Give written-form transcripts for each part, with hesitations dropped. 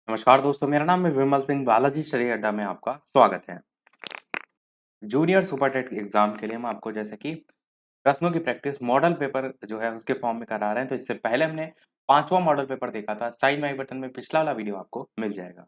नमस्कार दोस्तों, मेरा नाम है विमल सिंह। बालाजी स्टडी अड्डा में आपका स्वागत है। जूनियर सुपर टेट एग्जाम के लिए हम आपको जैसे कि प्रश्नों की प्रैक्टिस मॉडल पेपर जो है उसके फॉर्म में करा रहे हैं। तो इससे पहले हमने पांचवा मॉडल पेपर देखा था। साइड में आई बटन में पिछला वाला वीडियो आपको मिल जाएगा।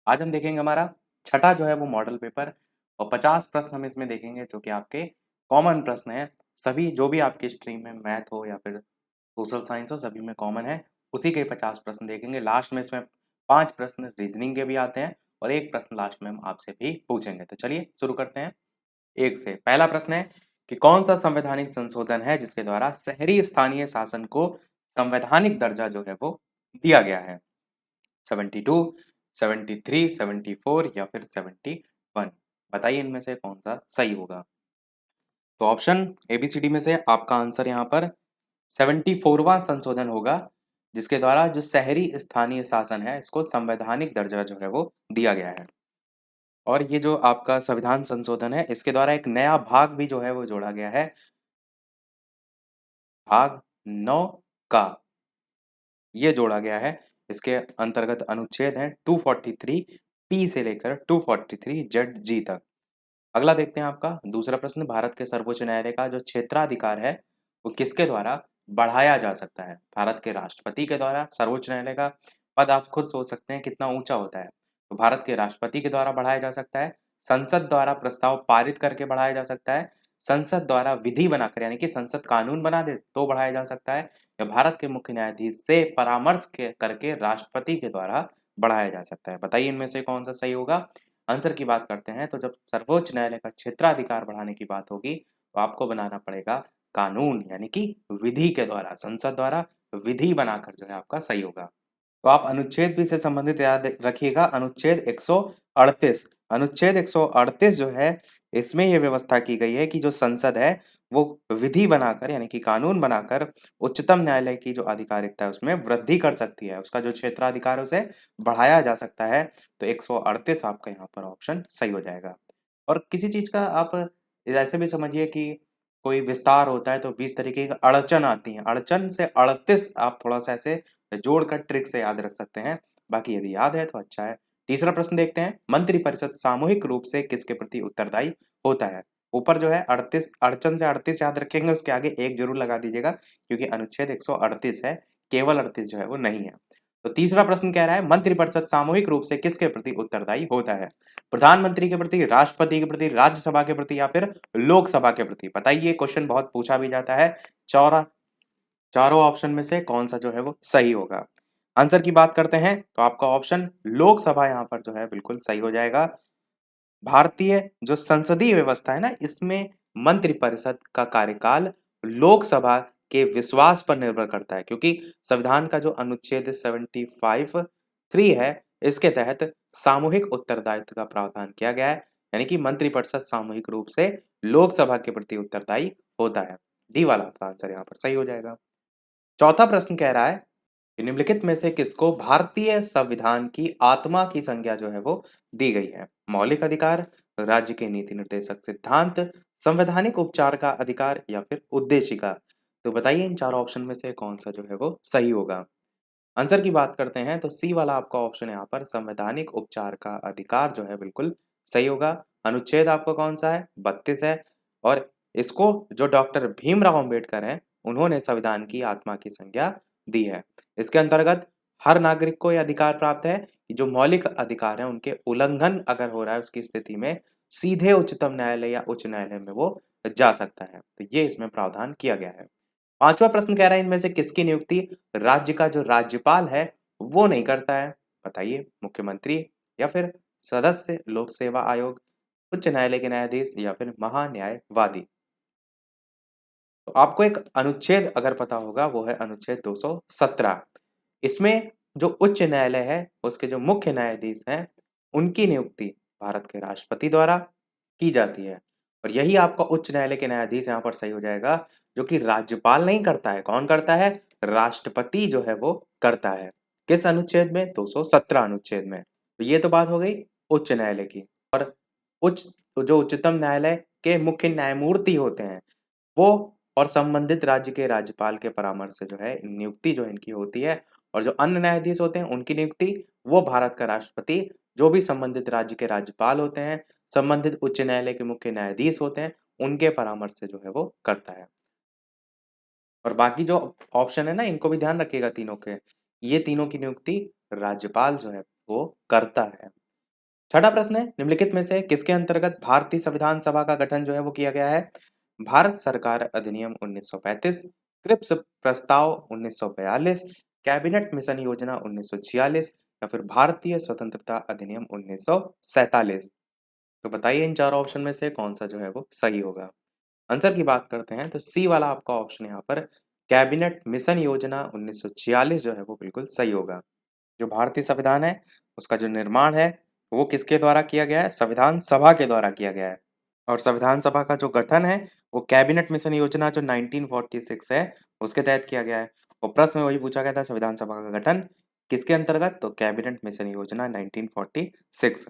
आज हम देखेंगे हमारा छठा जो है वो मॉडल पेपर, और 50 प्रश्न हम इसमें देखेंगे जो कि आपके कॉमन प्रश्न है। सभी जो भी आपकी स्ट्रीम में मैथ हो या फिर सोशल साइंस हो, सभी में कॉमन है। उसी के 50 प्रश्न देखेंगे। लास्ट में इसमें 5 प्रश्न रीजनिंग के भी आते हैं और एक प्रश्न लास्ट में हम आपसे भी पूछेंगे। तो चलिए शुरू करते हैं। एक से पहला प्रश्न है कि कौन सा संवैधानिक संशोधन है जिसके द्वारा शहरी स्थानीय शासन को संवैधानिक दर्जा जो है वो दिया गया है। 72, 73, 74 या फिर 71। बताइए इनमें से कौन सा सही होगा। तो ऑप्शन एबीसीडी में से आपका आंसर यहाँ पर 74वां संशोधन होगा, जिसके द्वारा जो शहरी स्थानीय शासन है इसको संवैधानिक दर्जा जो है वो दिया गया है। और ये जो आपका संविधान संशोधन है इसके द्वारा एक नया भाग भी जो है वो जोड़ा गया है, भाग 9 का ये जोड़ा गया है। इसके अंतर्गत अनुच्छेद है 243 पी से लेकर 243 जेड जी तक। अगला देखते हैं आपका दूसरा प्रश्न। भारत के सर्वोच्च न्यायालय का जो क्षेत्राधिकार है वो किसके द्वारा बढ़ाया जा सकता है। भारत के राष्ट्रपति के द्वारा। सर्वोच्च न्यायालय का पद आप खुद सोच सकते हैं कितना ऊंचा होता है। तो भारत के राष्ट्रपति के द्वारा बढ़ाया जा सकता है, संसद द्वारा प्रस्ताव पारित करके बढ़ाया जा सकता है, संसद द्वारा विधि बनाकर यानी कि संसद कानून बना दे तो बढ़ाया जा सकता है, या भारत के मुख्य न्यायाधीश से परामर्श करके राष्ट्रपति के द्वारा बढ़ाया जा सकता है। बताइए इनमें से कौन सा सही होगा। आंसर की बात करते हैं तो जब सर्वोच्च न्यायालय का क्षेत्राधिकार बढ़ाने की बात होगी तो आपको बनाना पड़ेगा कानून यानी कि विधि के द्वारा, संसद द्वारा विधि बनाकर जो है आपका सही होगा। तो आप अनुच्छेद भी से संबंधित याद रखिएगा। अनुच्छेद 138, अनुच्छेद 138 जो है इसमें यह व्यवस्था की गई है कि जो संसद है वो विधि बनाकर यानी कि कानून बनाकर उच्चतम न्यायालय की जो आधिकारिकता है उसमें वृद्धि कर सकती है, उसका जो क्षेत्राधिकार है उसे बढ़ाया जा सकता है। तो 138 आपका यहाँ पर ऑप्शन सही हो जाएगा। और किसी चीज का आप ऐसे भी समझिए कि कोई विस्तार होता है तो 20 तरीके की अड़चन आती है, अड़चन से 38 आप थोड़ा सा ऐसे जोड़कर ट्रिक से याद रख सकते हैं। बाकी यदि याद है तो अच्छा है। तीसरा प्रश्न देखते हैं। मंत्रिपरिषद सामूहिक रूप से किसके प्रति उत्तरदायी होता है। ऊपर जो है 38 अड़चन से 38 याद रखेंगे, उसके आगे एक जरूर लगा दीजिएगा क्योंकि अनुच्छेद 138 है, केवल 38 जो है वो नहीं है। तो तीसरा प्रश्न कह रहा है मंत्रिपरिषद सामूहिक रूप से किसके प्रति उत्तरदायी होता है। प्रधानमंत्री के प्रति, राष्ट्रपति के प्रति, राज्यसभा के प्रति या फिर लोकसभा के प्रति। बताइए, क्वेश्चन बहुत पूछा भी जाता है। चौरा चारों ऑप्शन में से कौन सा जो है वो सही होगा। आंसर की बात करते हैं तो आपका ऑप्शन लोकसभा यहाँ पर जो है बिल्कुल सही हो जाएगा। भारतीय जो संसदीय व्यवस्था है ना, इसमें मंत्रिपरिषद का कार्यकाल लोकसभा के विश्वास पर निर्भर करता है, क्योंकि संविधान का जो अनुच्छेद 75(3) है इसके तहत सामूहिक उत्तरदायित्व का प्रावधान किया गया है, यानी कि मंत्रिपरिषद सामूहिक रूप से लोकसभा के प्रति उत्तरदायी होता है। डी वाला आपका आंसर यहाँ पर सही हो जाएगा। चौथा प्रश्न कह रहा है कि निम्नलिखित में से किसको भारतीय संविधान की आत्मा की संज्ञा जो है वो दी गई है। मौलिक अधिकार, राज्य के नीति निर्देशक सिद्धांत, संवैधानिक उपचार का अधिकार या फिर उद्देशिका। तो बताइए इन चार ऑप्शन में से कौन सा जो है वो सही होगा। आंसर की बात करते हैं तो सी वाला आपका ऑप्शन यहाँ पर संवैधानिक उपचार का अधिकार जो है बिल्कुल सही होगा। अनुच्छेद आपका कौन सा है, 32 है। और इसको जो डॉक्टर भीमराव अंबेडकर हैं उन्होंने संविधान की आत्मा की संज्ञा दी है। इसके अंतर्गत हर नागरिक को यह अधिकार प्राप्त है कि जो मौलिक अधिकार है उनके उल्लंघन अगर हो रहा है उसकी स्थिति में सीधे उच्चतम न्यायालय या उच्च न्यायालय में वो जा सकता है। तो ये इसमें प्रावधान किया गया है। पांचवा प्रश्न कह रहा है इनमें से किसकी नियुक्ति राज्य का जो राज्यपाल है वो नहीं करता है। बताइए, मुख्यमंत्री या फिर सदस्य लोक सेवा आयोग, उच्च न्यायालय के न्यायाधीश या फिर महान्यायवादी। तो आपको एक अनुच्छेद अगर पता होगा वो है अनुच्छेद 217। इसमें जो उच्च न्यायालय है उसके जो मुख्य न्यायाधीश हैं उनकी नियुक्ति भारत के राष्ट्रपति द्वारा की जाती है। और यही आपका उच्च न्यायालय के न्यायाधीश यहाँ पर सही हो जाएगा, जो कि राज्यपाल नहीं करता है। कौन करता है, राष्ट्रपति जो है वो करता है। किस अनुच्छेद में, 217 अनुच्छेद में। तो ये तो बात हो गई उच्च न्यायालय की। और उच्च जो उच्चतम न्यायालय के मुख्य न्यायमूर्ति होते हैं वो और संबंधित राज्य के राज्यपाल के परामर्श से जो है नियुक्ति जो है इनकी होती है। और जो अन्य न्यायाधीश होते हैं उनकी नियुक्ति वो भारत का राष्ट्रपति जो भी संबंधित राज्य के राज्यपाल होते हैं, संबंधित उच्च न्यायालय के मुख्य न्यायाधीश होते हैं, उनके परामर्श से जो है वो करता है। और बाकी जो ऑप्शन है ना, इनको भी ध्यान रखिएगा तीनों के। ये तीनों की नियुक्ति राज्यपाल जो है वो करता है। छठा प्रश्न है, निम्नलिखित में से किसके अंतर्गत भारतीय संविधान सभा का गठन जो है वो किया गया है? भारत सरकार अधिनियम 1935, क्रिप्स प्रस्ताव 1942, कैबिनेट मिशन योजना 1946 या फिर भारतीय स्वतंत्रता अधिनियम 1947। तो बताइए इन चार ऑप्शन में से कौन सा जो है वो सही होगा। आंसर की बात करते हैं तो सी वाला आपका ऑप्शन यहाँ पर कैबिनेट मिशन योजना 1946 जो है वो बिल्कुल सही होगा। जो भारतीय संविधान है उसका जो निर्माण है वो किसके द्वारा किया गया है? संविधान सभा के द्वारा किया गया है। और संविधान सभा का जो गठन है वो कैबिनेट मिशन योजना जो 1946 है उसके तहत किया गया है। और प्रश्न में वही पूछा गया था, संविधान सभा का गठन किसके अंतर्गत? तो कैबिनेट मिशन योजना 1946।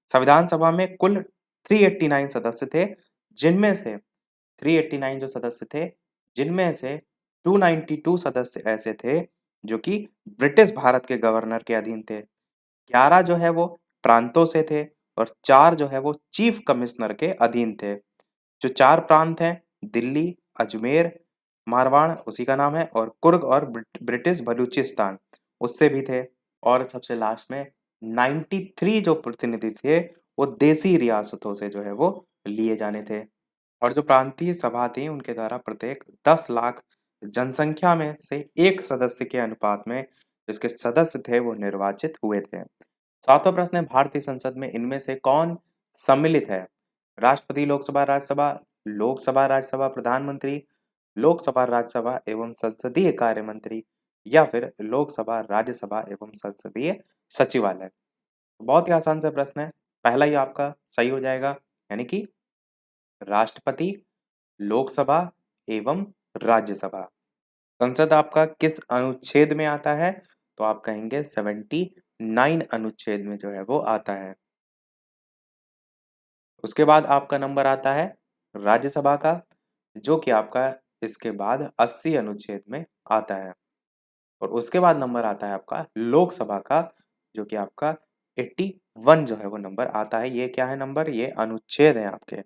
संविधान सभा में कुल 389 सदस्य थे, जिनमें से 389 जो सदस्य थे, जिनमें से 292 सदस्य ऐसे थे जो कि ब्रिटिश भारत के गवर्नर के अधीन थे। 11 जो है वो प्रांतों से थे और 4 जो है वो चीफ कमिश्नर के अधीन थे। जो 4 प्रांत हैं, दिल्ली, अजमेर, मारवाड़ उसी का नाम है, और कुर्ग और ब्रिटिश बलूचिस्तान उससे भी थे। और सबसे लास्ट में 93 जो प्रतिनिधि थे वो देसी रियासतों से जो है वो लिए जाने थे। और जो प्रांतीय सभा थी उनके द्वारा प्रत्येक 10 लाख जनसंख्या में से एक सदस्य के अनुपात में जिसके सदस्य थे वो निर्वाचित हुए थे। सातवां प्रश्न है, भारतीय संसद में इनमें से कौन सम्मिलित है? राष्ट्रपति, लोकसभा, राज्यसभा, लोकसभा राज्यसभा प्रधानमंत्री, लोकसभा राज्यसभा एवं संसदीय कार्य मंत्री या फिर लोकसभा राज्यसभा एवं संसदीय सचिवालय। बहुत ही आसान सा प्रश्न है, पहला ही आपका सही हो जाएगा, यानी कि राष्ट्रपति, लोकसभा एवं राज्यसभा। संसद आपका किस अनुच्छेद में आता है? तो आप कहेंगे 79 अनुच्छेद में जो है वो आता है। उसके बाद आपका नंबर आता है राज्यसभा का, जो कि आपका इसके बाद 80 अनुच्छेद में आता है। और उसके बाद नंबर आता है आपका लोकसभा का, जो कि आपका 81 जो है वो नंबर आता है। ये क्या है नंबर? ये अनुच्छेद है आपके।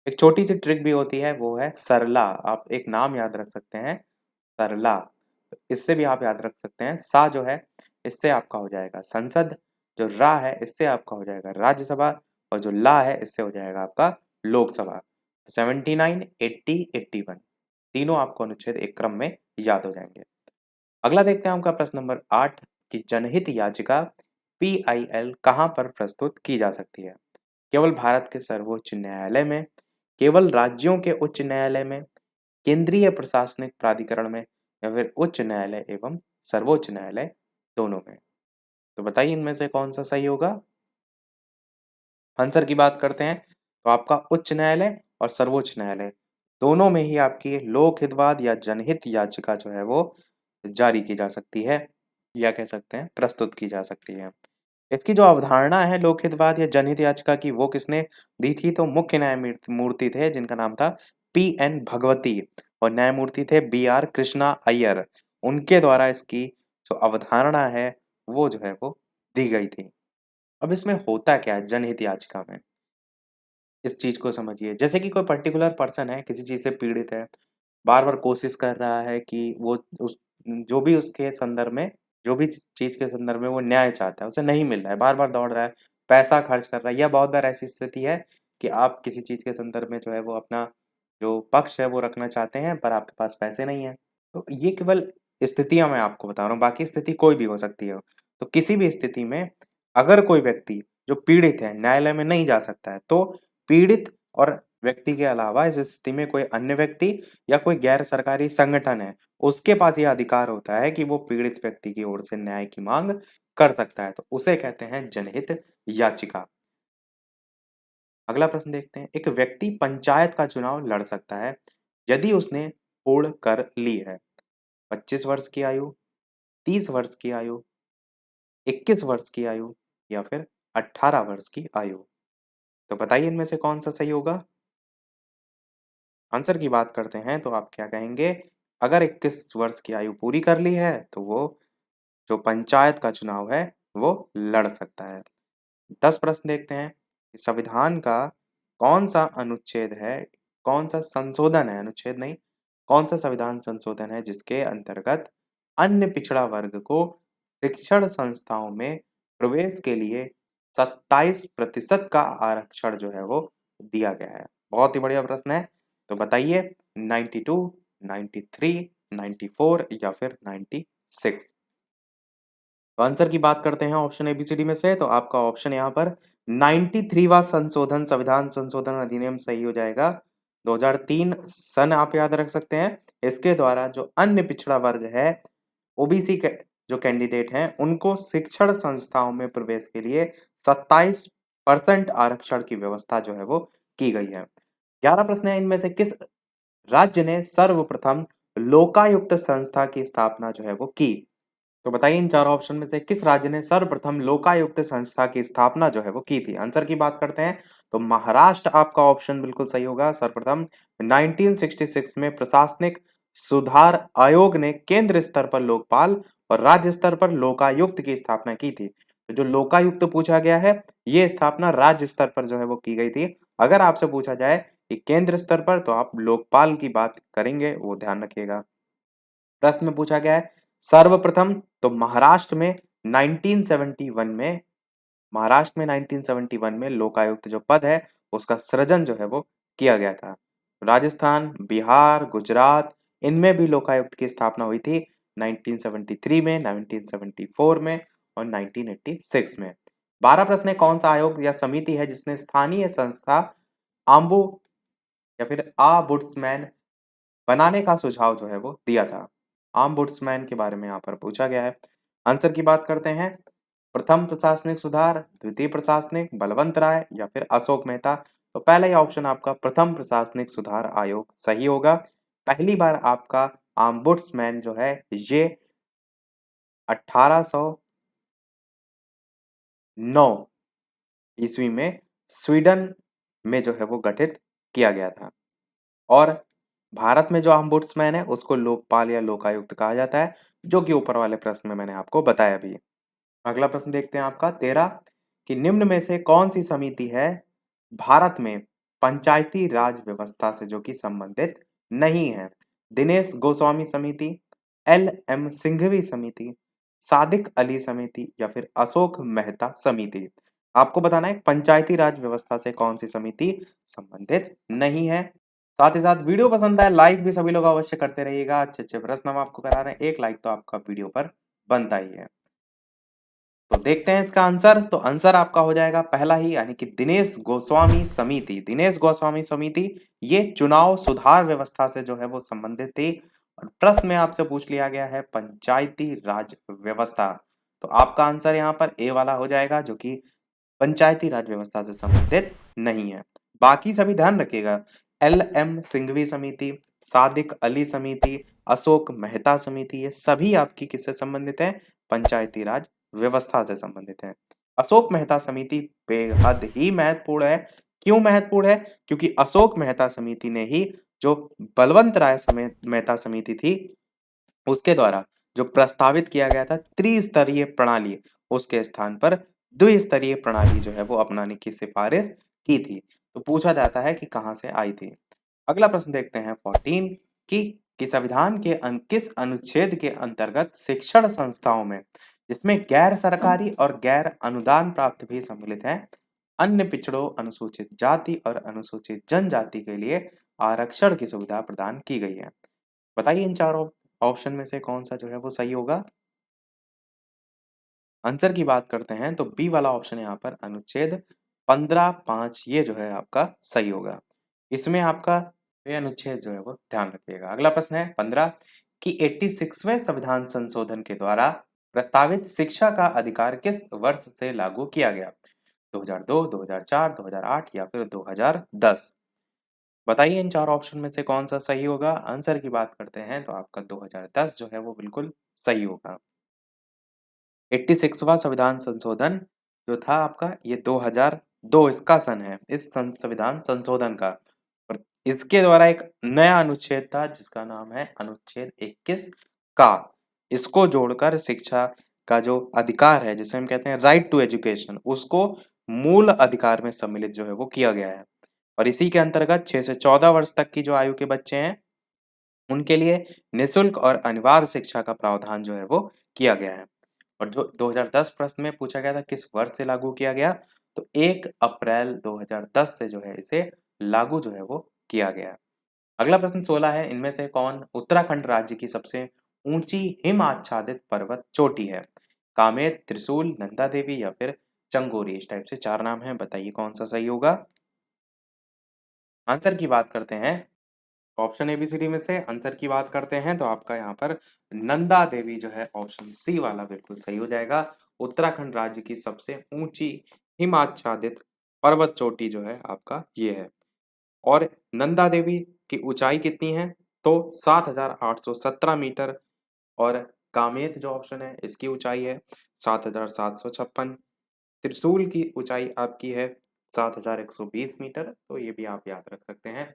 एक छोटी सी ट्रिक भी होती है, वो है सरला। आप एक नाम याद रख सकते हैं, सरला। तो इससे भी आप याद रख सकते हैं, सा जो है इससे आपका हो जाएगा संसद, जो रा है इससे आपका हो जाएगा राज्यसभा, और जो ला है इससे हो जाएगा आपका लोकसभा। 79, 80, 81 तीनों आपको अनुच्छेद एक क्रम में याद हो जाएंगे। अगला देखते हैं आपका प्रश्न नंबर 8 की जनहित याचिका PIL कहाँ पर प्रस्तुत की जा सकती है? केवल भारत के सर्वोच्च न्यायालय में, केवल राज्यों के उच्च न्यायालय में, केंद्रीय प्रशासनिक प्राधिकरण में या फिर उच्च न्यायालय एवं सर्वोच्च न्यायालय दोनों में। तो बताइए इनमें से कौन सा सही होगा। आंसर की बात करते हैं तो आपका उच्च न्यायालय और सर्वोच्च न्यायालय दोनों में ही आपकी लोक हितवाद या जनहित याचिका जो है वो जारी की जा सकती है, या कह सकते हैं प्रस्तुत की जा सकती है। इसकी जो अवधारणा है लोक हितवाद या जनहित याचिका की, वो किसने दी थी? तो मुख्य न्यायमूर्ति थे जिनका नाम था PN भगवती, और न्यायमूर्ति थे BR कृष्णा अय्यर। उनके द्वारा इसकी जो अवधारणा है वो जो है वो दी गई थी। अब इसमें होता क्या है जनहित याचिका में, इस चीज को समझिए। जैसे कि कोई पर्टिकुलर पर्सन है, किसी चीज से पीड़ित है, बार बार कोशिश कर रहा है कि वो उस जो भी उसके संदर्भ में, जो भी चीज के संदर्भ में वो न्याय चाहता है उसे नहीं मिल रहा है, बार बार दौड़ रहा है, पैसा खर्च कर रहा है, या बहुत बार ऐसी स्थिति है कि आप किसी चीज के संदर्भ में जो है वो अपना जो पक्ष है वो रखना चाहते हैं पर आपके पास पैसे नहीं है। तो ये केवल स्थितियां मैं आपको बता रहा हूँ, बाकी स्थिति कोई भी हो सकती है। तो किसी भी स्थिति में अगर कोई व्यक्ति जो पीड़ित है न्यायालय में नहीं जा सकता है, तो पीड़ित और व्यक्ति के अलावा इस स्थिति में कोई अन्य व्यक्ति या कोई गैर सरकारी संगठन है, उसके पास यह अधिकार होता है कि वो पीड़ित व्यक्ति की ओर से न्याय की मांग कर सकता है। तो उसे कहते हैं जनहित याचिका। अगला प्रश्न देखते हैं, एक व्यक्ति पंचायत का चुनाव लड़ सकता है यदि उसने पूर्ण कर ली है 25 वर्ष की आयु, 30 वर्ष की आयु, 21 वर्ष की आयु या फिर 18 वर्ष की आयु। तो बताइए इनमें से कौन सा सही होगा। आंसर की बात करते हैं तो आप क्या कहेंगे, अगर 21 वर्ष की आयु पूरी कर ली है तो वो जो पंचायत का चुनाव है वो लड़ सकता है। 10 प्रश्न देखते हैं। संविधान का कौन-सा अनुच्छेद है, कौन-सा संशोधन है, अनुच्छेद नहीं, कौन-सा संविधान संशोधन है जिसके अंतर्गत अन्य पिछड़ा वर्ग को शिक्षण संस्थाओं में प्रवेश के लिए 27% का आरक्षण जो है वो दिया गया है? बहुत ही बढ़िया प्रश्न है। तो बताइए 92, 93, 94 या फिर 96? तो आंसर की बात करते हैं ऑप्शन एबीसीडी में से, तो आपका ऑप्शन यहाँ पर 93वां संशोधन, संविधान संशोधन अधिनियम सही हो जाएगा। 2003 सन आप याद रख सकते हैं। इसके द्वारा जो अन्य पिछड़ा वर्ग है, ओबीसी के जो कैंडिडेट हैं, उनको शिक्षण संस्थाओं में प्रवेश के लिए 27% आरक्षण की व्यवस्था जो है वो की गई है। 11 प्रश्न है, इनमें से किस राज्य ने सर्वप्रथम लोकायुक्त संस्था की स्थापना जो है वो की? तो बताइए इन चारों ऑप्शन में से किस राज्य ने सर्वप्रथम लोकायुक्त संस्था की स्थापना जो है वो की थी? आंसर की बात करते हैं तो महाराष्ट्र आपका ऑप्शन बिल्कुल सही होगा। सर्वप्रथम 1966 में प्रशासनिक सुधार आयोग ने केंद्र स्तर पर लोकपाल और राज्य स्तर पर लोकायुक्त की स्थापना की थी। तो जो लोकायुक्त पूछा गया है, ये स्थापना राज्य स्तर पर जो है वो की गई थी। अगर आपसे पूछा जाए कि केंद्र स्तर पर, तो आप लोकपाल की बात करेंगे, वो ध्यान रखिएगा। प्रश्न में पूछा गया है सर्वप्रथम, तो महाराष्ट्र में 1971 में, महाराष्ट्र में 1971 में लोकायुक्त जो पद है उसका सृजन जो है वो किया गया था। राजस्थान, बिहार, गुजरात, इनमें भी लोकायुक्त की स्थापना हुई थी 1973 में, 1974 में और 1986 में। 12 प्रश्न है, कौन सा आयोग या समिति है जिसने स्थानीय संस्था आम्बू या फिर आबुड्समैन बनाने का सुझाव जो है वो दिया था? आम्बुड्समैन के बारे में यहाँ पर पूछा गया है। आंसर की बात करते हैं, प्रथम प्रशासनिक सुधार, द्वितीय प्रशासनिक, बलवंत राय या फिर अशोक मेहता? तो पहला ही ऑप्शन आपका प्रथम प्रशासनिक सुधार आयोग सही होगा। पहली बार आपका आम्बुड्समैन जो है ये 1809 ईस्वी में स्वीडन में जो है वो गठित किया गया था। और भारत में जो ombudsman है उसको लोकपाल या लोकायुक्त कहा जाता है, जो कि ऊपर वाले प्रश्न में मैंने आपको बताया भी। अगला प्रश्न देखते हैं आपका 13, कि निम्न में से कौन सी समिति है भारत में पंचायती राज व्यवस्था से जो कि संबंधित नहीं है? दिनेश गोस्वामी समिति, एल.एम. सिंघवी समिति, सादिक अली समिति या फिर अशोक मेहता समिति? आपको बताना है पंचायती राज व्यवस्था से कौन सी समिति संबंधित नहीं है। साथ ही साथ वीडियो पसंद आए लाइक भी सभी लोग अवश्य करते रहिएगा। अच्छे अच्छे प्रश्न हम आपको करा रहे हैं, एक लाइक तो आपका वीडियो पर बनता ही है। तो देखते हैं इसका आंसर। तो आंसर आपका हो जाएगा पहला ही, यानी कि दिनेश गोस्वामी समिति। दिनेश गोस्वामी समिति ये चुनाव सुधार व्यवस्था से जो है वो संबंधित थी। और प्रश्न में आपसे पूछ लिया गया है पंचायती राज व्यवस्था, तो आपका आंसर यहाँ पर ए वाला हो जाएगा, जो कि पंचायती राज व्यवस्था से संबंधित नहीं है। बाकी सभी ध्यान रखिएगा, एल.एम. सिंघवी समिति, सादिक अली समिति, अशोक मेहता समिति, ये सभी आपकी किससे संबंधित है? पंचायती राज व्यवस्था से संबंधित है। अशोक मेहता समिति बेहद ही महत्वपूर्ण है। क्यों महत्वपूर्ण है? क्योंकि अशोक मेहता समिति ने ही जो बलवंत राय मेहता समिति थी, उसके द्वारा जो प्रस्तावित किया गया था त्रिस्तरीय प्रणाली, उसके स्थान पर द्विस्तरीय प्रणाली जो है वो अपनाने की सिफारिश की थी। तो पूछा जाता है कि कहाँ से आई थी। अगला प्रश्न देखते हैं 14, कि संविधान के किस अनुच्छेद के अंतर्गत शिक्षण संस्थाओं में, जिसमें गैर सरकारी और गैर अनुदान प्राप्त भी सम्मिलित हैं, अन्य पिछड़ों, अनुसूचित जाति और अनुसूचित जनजाति के लिए आरक्षण की सुविधा प्रदान की गई है? बताइए इन चारों ऑप्शन में से कौन सा जो है वो सही होगा। आंसर की बात करते हैं तो बी वाला ऑप्शन यहाँ पर अनुच्छेद 15(5) ये जो है आपका सही होगा। इसमें आपका ये अनुच्छेद जो है वो ध्यान रखिएगा। अगला प्रश्न है 15, कि 86वें संविधान संशोधन के द्वारा प्रस्तावित शिक्षा का अधिकार किस वर्ष से लागू किया गया? 2002, 2004, 2008 या फिर 2010? बताइए इन चार ऑप्शन में से कौन सा सही होगा। आंसर की बात करते हैं तो आपका 2010 जो है वो बिल्कुल सही होगा। 86वां संविधान संशोधन जो था आपका, ये 2002 इसका सन है, इस संविधान संशोधन का। और इसके द्वारा एक नया अनुच्छेद था जिसका नाम है अनुच्छेद 21 का। इसको जोड़कर शिक्षा का जो अधिकार है, जिसे हम कहते हैं राइट टू एजुकेशन, उसको मूल अधिकार में सम्मिलित जो है वो किया गया है। और इसी के अंतर्गत 6 से 14 वर्ष तक की जो आयु के बच्चे हैं, उनके लिए निःशुल्क और अनिवार्य शिक्षा का प्रावधान जो है वो किया गया है। और जो 2010 प्रश्न में पूछा गया था किस वर्ष से लागू किया गया, तो 1 अप्रैल 2010 से जो है इसे लागू जो है वो किया गया है। अगला प्रश्न 16 है, इनमें से कौन उत्तराखंड राज्य की सबसे ऊंची हिम आच्छादित पर्वत चोटी है? कामेत, त्रिशूल, नंदा देवी या फिर चंगोरी। इस टाइप से 4 नाम हैं, बताइए कौन सा सही होगा। आंसर की बात करते हैं, ऑप्शन एबीसीडी में से आंसर की बात करते हैं तो आपका यहाँ पर नंदा देवी जो है ऑप्शन सी वाला बिल्कुल सही हो जाएगा। उत्तराखंड राज्य की सबसे ऊंची हिमाच्छादित पर्वत चोटी जो है आपका ये है। और नंदा देवी की ऊंचाई कितनी है, तो 7,817 मीटर। और कामेत जो ऑप्शन है इसकी ऊंचाई है 7,756। त्रिशूल की ऊंचाई आपकी है 7,120 मीटर, तो ये भी आप याद रख सकते हैं।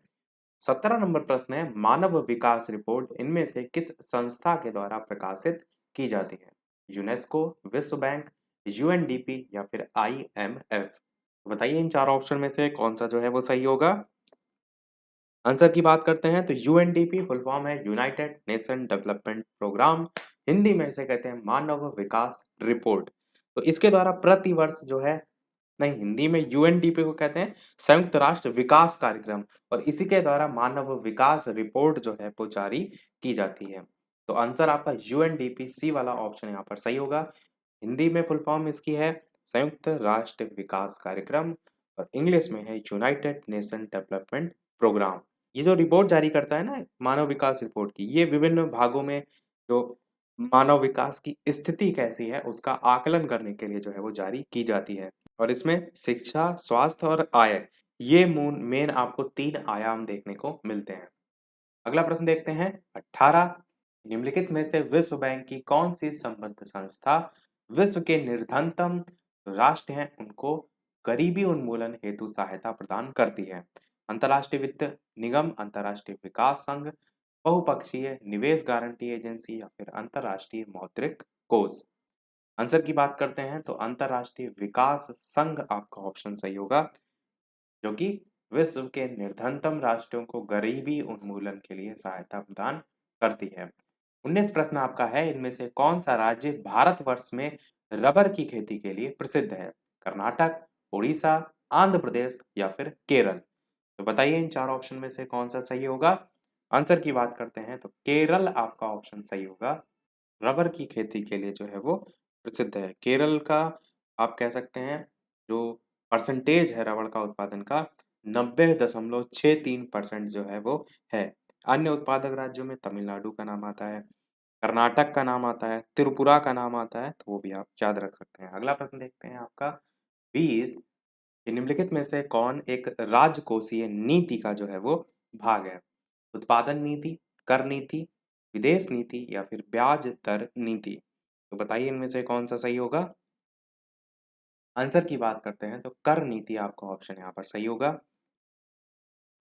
17 नंबर प्रश्न है, मानव विकास रिपोर्ट इनमें से किस संस्था के द्वारा प्रकाशित की जाती है? यूनेस्को, विश्व बैंक, यूएनडीपी या फिर आईएमएफ। बताइए इन 4 ऑप्शन में से कौन सा जो है वो सही होगा। आंसर की बात करते हैं तो यूएनडीपी फुल फॉर्म है United Nation development programme, Hindi में इसे कहते हैं मानव विकास रिपोर्ट। तो इसके द्वारा प्रति वर्ष जो है, नहीं, हिंदी में यूएनडीपी को कहते हैं संयुक्त राष्ट्र विकास कार्यक्रम, और इसी के द्वारा मानव विकास रिपोर्ट जो है वो जारी की जाती है। तो आंसर आपका यूएनडीपी सी वाला ऑप्शन यहाँ पर सही होगा। हिंदी में फुल फॉर्म इसकी है संयुक्त राष्ट्र विकास कार्यक्रम, और इंग्लिश में है यूनाइटेड नेशन डेवलपमेंट प्रोग्राम। ये जो रिपोर्ट जारी करता है ना मानव विकास रिपोर्ट की, ये विभिन्न भागों में जो मानव विकास की स्थिति कैसी है उसका आकलन करने के लिए जो है वो जारी की जाती है। और इसमें शिक्षा, स्वास्थ्य और आय, ये मेन आपको 3 आयाम देखने को मिलते हैं। अगला प्रश्न देखते हैं 18, निम्नलिखित में से विश्व बैंक की कौन सी संबद्ध संस्था विश्व के निर्धनतम राष्ट्र हैं उनको गरीबी उन्मूलन हेतु सहायता प्रदान करती है? अंतर्राष्ट्रीय वित्त निगम, अंतर्राष्ट्रीय विकास संघ, बहुपक्षीय निवेश गारंटी एजेंसी या फिर अंतर्राष्ट्रीय मौद्रिक कोष। आंसर की बात करते हैं तो अंतर्राष्ट्रीय विकास संघ आपका ऑप्शन सही होगा, जो कि विश्व के निर्धनतम राष्ट्रों को गरीबी उन्मूलन के लिए सहायता प्रदान करती है। 19 प्रश्न आपका है, इनमें से कौन सा राज्य भारतवर्ष में रबर की खेती के लिए प्रसिद्ध है? कर्नाटक, उड़ीसा, आंध्र प्रदेश या फिर केरल। तो बताइए इन 4 ऑप्शन में से कौन सा सही होगा। आंसर की बात करते हैं तो केरल आपका ऑप्शन सही होगा। रबर की खेती के लिए जो है वो प्रसिद्ध है। केरल का आप कह सकते हैं जो परसेंटेज है रबर का उत्पादन का 90.63% जो है वो है। अन्य उत्पादक राज्यों में तमिलनाडु का नाम आता है, कर्नाटक का नाम आता है, त्रिपुरा का नाम आता है, तो वो भी आप याद रख सकते हैं। अगला प्रश्न देखते हैं आपका 20, निम्नलिखित में से कौन एक राजकोषीय नीति का जो है वो भाग है? उत्पादन नीति, कर नीति, विदेश नीति या फिर ब्याज दर नीति। तो बताइए इनमें से कौन सा सही होगा। आंसर की बात करते हैं तो कर नीति आपका ऑप्शन यहाँ पर सही होगा।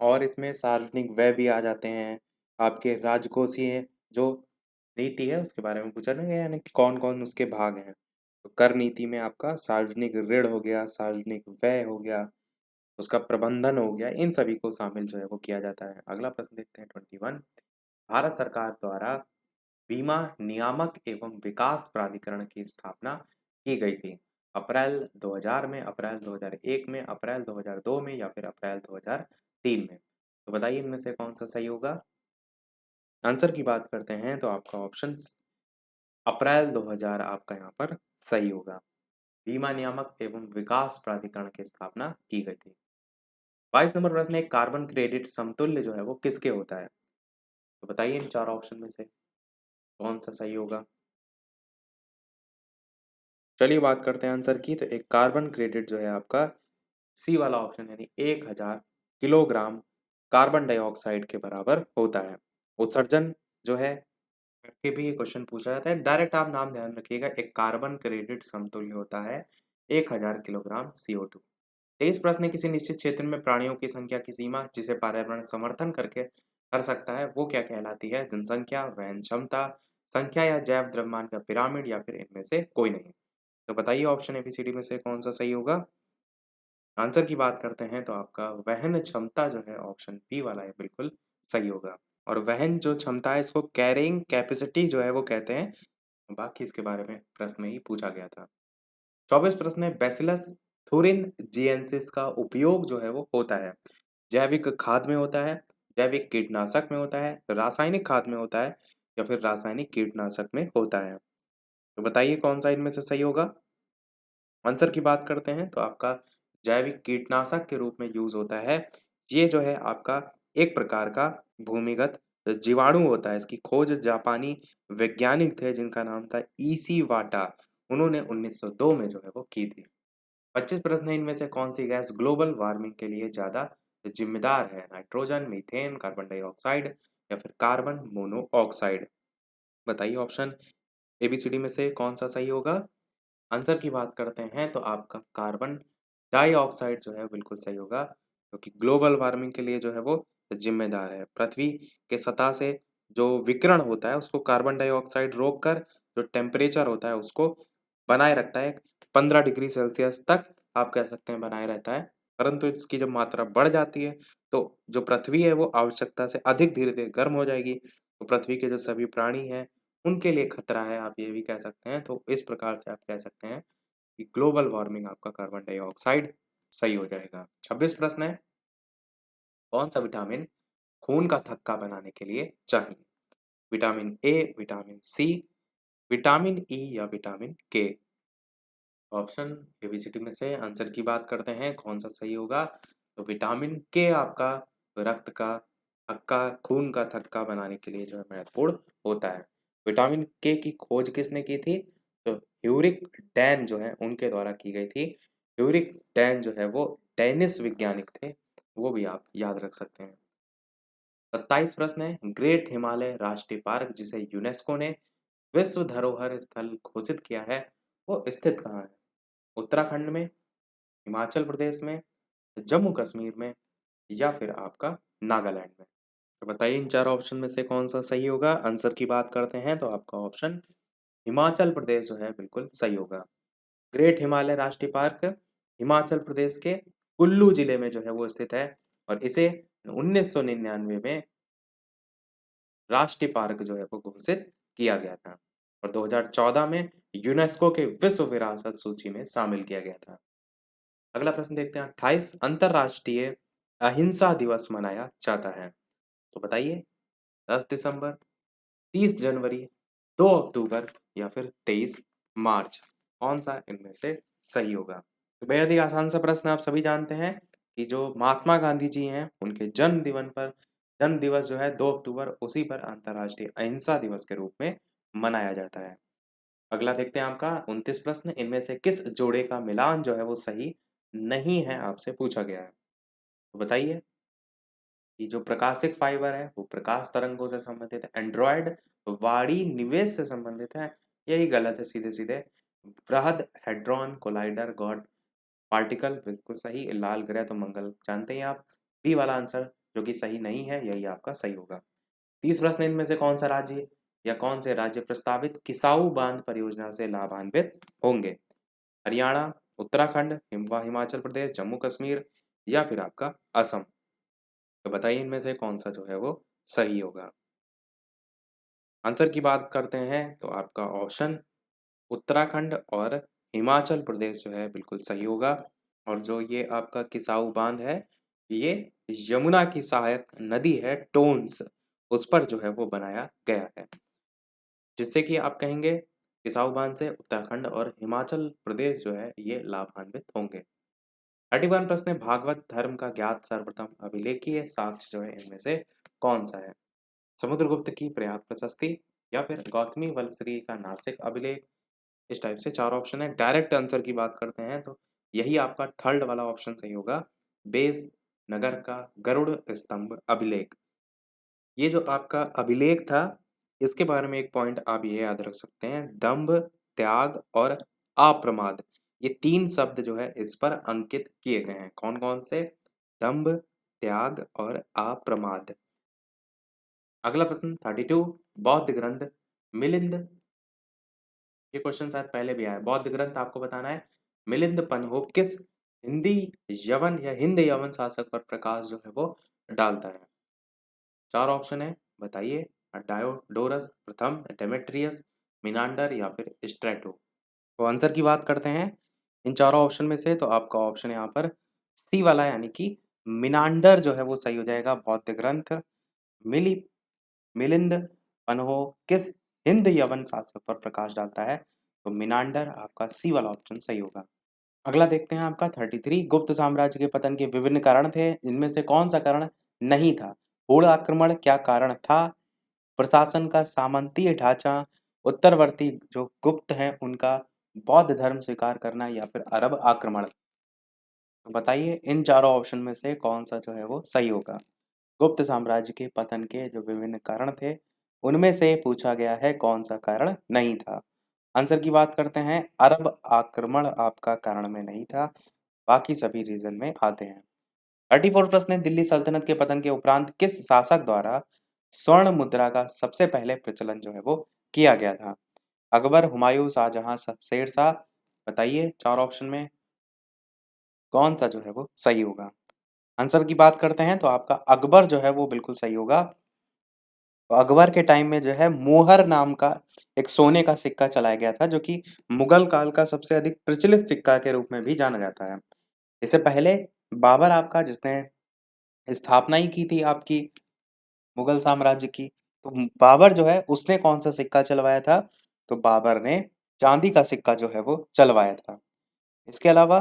और इसमें सार्वजनिक व्यय भी आ जाते हैं। आपके राजकोषीय जो नीति है उसके बारे में पूछा ना गया, यानी कि कौन कौन उसके भाग हैं। तो कर नीति में आपका सार्वजनिक ऋण हो गया, सार्वजनिक व्यय हो गया, उसका प्रबंधन हो गया, इन सभी को शामिल जो है वो किया जाता है। अगला प्रश्न देखते हैं 21, भारत सरकार द्वारा बीमा नियामक एवं विकास प्राधिकरण की स्थापना की गई थी? अप्रैल 2000 में, अप्रैल 2001 में, अप्रैल 2002 में या फिर अप्रैल 2003 में। तो बताइए इनमें से कौन सा सही होगा। आंसर की बात करते हैं तो आपका ऑप्शन अप्रैल 2000 आपका यहाँ पर सही होगा। बीमा नियामक एवं विकास प्राधिकरण की स्थापना की गई थी। 22 नंबर प्रश्न है, कार्बन क्रेडिट समतुल्य जो है वो किसके होता है? तो बताइए इन 4 ऑप्शन में से कौन सा सही होगा। चलिए बात करते हैं आंसर की, तो एक कार्बन क्रेडिट जो है आपका सी वाला ऑप्शन, यानी 1000 किलोग्राम कार्बन डाइऑक्साइड के बराबर होता है। उत्सर्जन जो है करके भी ये क्वेश्चन पूछा जाता है, डायरेक्ट आप नाम ध्यान रखिएगा, एक कार्बन क्रेडिट समतुल्य होता है 1000 किलोग्राम CO2। 23 प्रश्न है, किसी निश्चित क्षेत्र में प्राणियों की संख्या की सीमा जिसे पर्यावरण समर्थन करके कर सकता है वो क्या कहलाती है? जनसंख्या, वहन क्षमता, संख्या या जैव द्रव्यमान का पिरामिड या फिर इनमें से कोई नहीं। तो बताइए ऑप्शन एबीसीडी में से कौन सा सही होगा? आंसर की बात करते हैं तो आपका वहन क्षमता जो है ऑप्शन बी वाला है बिल्कुल सही होगा। और वहन जो क्षमता है इसको कैरिंग कैपेसिटी जो है वो कहते हैं। बाकी इसके बारे में प्रश्न में ही पूछा गया था। 24 प्रश्न है बैसिलस thuringiensis का उपयोग जो है वो होता है जैविक खाद में होता है, जैविक कीटनाशक में होता है, रासायनिक खाद में होता है या फिर रासायनिक कीटनाशक में होता है। तो बताइए कौन सा इनमें से सही होगा? आंसर की बात करते हैं तो आपका जैविक कीटनाशक के रूप में यूज होता है। ये जो है आपका एक प्रकार का भूमिगत जीवाणु होता है। इसकी खोज जापानी वैज्ञानिक थे जिनका नाम था ईसी वाटा। उन्होंने 1902 में जो है वो की थी। 25 प्रश्न है इनमें से कौन सी गैस ग्लोबल वार्मिंग के लिए ज्यादा जिम्मेदार है? नाइट्रोजन, मीथेन, कार्बन डाइऑक्साइड या फिर कार्बन मोनोऑक्साइड? बताइए ऑप्शन एबीसीडी में से कौन सा सही होगा? आंसर की बात करते हैं तो आपका कार्बन डाइऑक्साइड जो है बिल्कुल सही होगा क्योंकि ग्लोबल वार्मिंग के लिए जो है वो जिम्मेदार है। पृथ्वी के सतह से जो विकिरण होता है उसको कार्बन डाइऑक्साइड रोक कर जो टेम्परेचर होता है उसको बनाए रखता है। 15 डिग्री सेल्सियस तक आप कह सकते हैं बनाए रहता है। परंतु इसकी जब मात्रा बढ़ जाती है तो जो पृथ्वी है वो आवश्यकता से अधिक धीरे धीरे गर्म हो जाएगी। तो पृथ्वी के जो सभी प्राणी हैं उनके लिए खतरा है, आप ये भी कह सकते हैं। तो इस प्रकार से आप कह सकते हैं कि ग्लोबल वार्मिंग आपका कार्बन डाइऑक्साइड सही हो जाएगा। 26 प्रश्न है कौन सा विटामिन खून का थक्का बनाने के लिए चाहिए? Vitamin A, vitamin C, vitamin E या विटामिन के? ऑप्शन एबीसीडी में से आंसर की बात करते हैं कौन सा सही होगा? तो विटामिन के आपका रक्त का थक्का, खून का थक्का बनाने के लिए जो है महत्वपूर्ण होता है। विटामिन के की खोज किसने की थी? तो ह्यूरिक डैन जो है उनके द्वारा की गई थी। ह्यूरिक डैन जो है वो डेनिस वैज्ञानिक थे, वो भी आप याद रख सकते हैं। 27 प्रश्न है ग्रेट हिमालय राष्ट्रीय पार्क जिसे यूनेस्को ने विश्व धरोहर स्थल घोषित किया है वो स्थित कहाँ है? उत्तराखंड में, हिमाचल प्रदेश में, जम्मू कश्मीर में या फिर आपका नागालैंड में? तो बताइए इन चार ऑप्शन में से कौन सा सही होगा? आंसर की बात करते हैं तो आपका ऑप्शन हिमाचल प्रदेश जो है बिल्कुल सही होगा। ग्रेट हिमालय राष्ट्रीय पार्क हिमाचल प्रदेश के कुल्लू जिले में जो है वो स्थित है और इसे 1999 में राष्ट्रीय पार्क जो है वो घोषित किया गया था और 2014 में यूनेस्को के विश्व विरासत सूची में शामिल किया गया था। अगला प्रश्न देखते हैं 28 अंतरराष्ट्रीय अहिंसा दिवस मनाया जाता है। तो बताइए 10 दिसंबर, 30 जनवरी, 2 अक्टूबर या फिर 23 मार्च? कौन सा इनमें से सही होगा? तो बेहद ही आसान सा प्रश्न आप सभी जानते हैं कि जो महात्मा गांधी जी हैं उनके जन्म दिवस जो है 2 अक्टूबर उसी पर अंतर्राष्ट्रीय अहिंसा दिवस के रूप में मनाया जाता है। अगला देखते हैं आपका 29 प्रश्न इनमें से किस जोड़े का मिलान जो है वो सही नहीं है आपसे पूछा गया है। तो बताइए कि जो प्रकाशिक फाइबर है वो प्रकाश तरंगों से संबंधित है, एंड्रॉयड वाणी निवेश से संबंधित है, यही गलत है सीधे सीधे। बृहद हेड्रॉन कोलाइडर गॉड पार्टिकल बिल्कुल सही। लाल ग्रह तो मंगल जानते हैं आप। बी वाला आंसर जो कि सही नहीं है यही आपका सही होगा। 30 प्रश्न इनमें से कौन सा राज्य या कौन से राज्य प्रस्तावित किसाऊ बांध परियोजना से लाभान्वित होंगे? हरियाणा, उत्तराखंड, हिमाचल प्रदेश, जम्मू कश्मीर या फिर आपका असम? तो बताइए इनमें से कौन सा जो है वो सही होगा? आंसर की बात करते हैं तो आपका ऑप्शन उत्तराखंड और हिमाचल प्रदेश जो है बिल्कुल सही होगा। और जो ये आपका किसाऊ बांध है ये यमुना की सहायक नदी है टोन्स, उस पर जो है वो बनाया गया है। जिससे कि आप कहेंगे किसाऊ बांध से उत्तराखंड और हिमाचल प्रदेश जो है ये लाभान्वित होंगे। 31 प्रश्न है भागवत धर्म का ज्ञात सर्वप्रथम अभिलेखीय साक्ष्य जो है इनमें से कौन सा है? समुद्रगुप्त की प्रयाग प्रशस्ति या फिर गौतमी वलसरी का नासिक अभिलेख? इस टाइप से चार ऑप्शन है। डायरेक्ट आंसर की बात करते हैं तो यही आपका थर्ड वाला ऑप्शन सही होगा। बेस नगर का गरुड़ स्तंभ अभिलेख। ये जो आपका अभिलेख था इसके बारे में एक पॉइंट आप ये याद रख सकते हैं दंभ, त्याग और अप्रमाद। ये तीन शब्द जो है इस पर अंकित किए गए हैं। कौन कौन से? दंभ, त्याग और अप्रमाद। अगला प्रश्न 32 बौद्ध ग्रंथ मिलिंद, ये क्वेश्चन शायद पहले भी आया। बौद्ध ग्रंथ आपको बताना है। मिलिंद पन्हो किस हिंदी यवन या हिंद यवन शासक पर प्रकाश जो है वो डालता है? 4 ऑप्शन है, बताइए। डायोडोरस प्रथम, डेमेट्रियस, मिनांडर या फिर स्ट्रेटो। तो आंसर की बात करते हैं इन चारों ऑप्शन में से, तो आपका ऑप्शन यहाँ पर सी वाला यानी कि मिनांडर जो है वो सही हो जाएगा। बौद्ध ग्रंथ मिली मिलिंद पन्हो किस हिंद यवन शासक पर प्रकाश डालता है? तो मिनांडर, आपका सी वाला ऑप्शन सही होगा। अगला देखते हैं आपका 33, गुप्त साम्राज्य के पतन के विभिन्न कारण थे, इनमें से कौन सा कारण नहीं था? पूर्ण आक्रमण क्या कारण था? प्रशासन का सामंतीय ढांचा, उत्तरवर्ती जो गुप्त हैं उनका बौद्ध धर्म स्वीकार करना या फिर अरब आक्रमण? तो बताइए इन चारों ऑप्शन में से कौन सा जो है वो सही होगा? गुप्त साम्राज्य के पतन के जो विभिन्न कारण थे, उनमें से पूछा गया है कौन सा कारण नहीं था? आंसर की बात करते हैं, अरब आक्रमण आपका कारण में नहीं था, बाकी सभी रीजन में आते हैं। 34 प्रश्न है, दिल्ली सल्तनत के पतन के उपरांत किस शासक द्वारा स्वर्ण मुद्रा का सबसे पहले प्रचलन जो है वो किया गया था? अकबर, हुमायूं, शाहजहां, शेरशाह? बताइए 4 ऑप्शन में कौन सा जो है वो सही होगा? आंसर की बात करते हैं तो आपका अकबर जो है वो बिल्कुल सही होगा। तो अकबर के टाइम में जो है मोहर नाम का एक सोने का सिक्का चलाया गया था, जो कि मुगल काल का सबसे अधिक प्रचलित सिक्का के रूप में भी जाना जाता है। इससे पहले बाबर आपका, जिसने स्थापना ही की थी आपकी मुगल साम्राज्य की, तो बाबर जो है उसने कौन सा सिक्का चलवाया था? तो बाबर ने चांदी का सिक्का जो है वो चलवाया था। इसके अलावा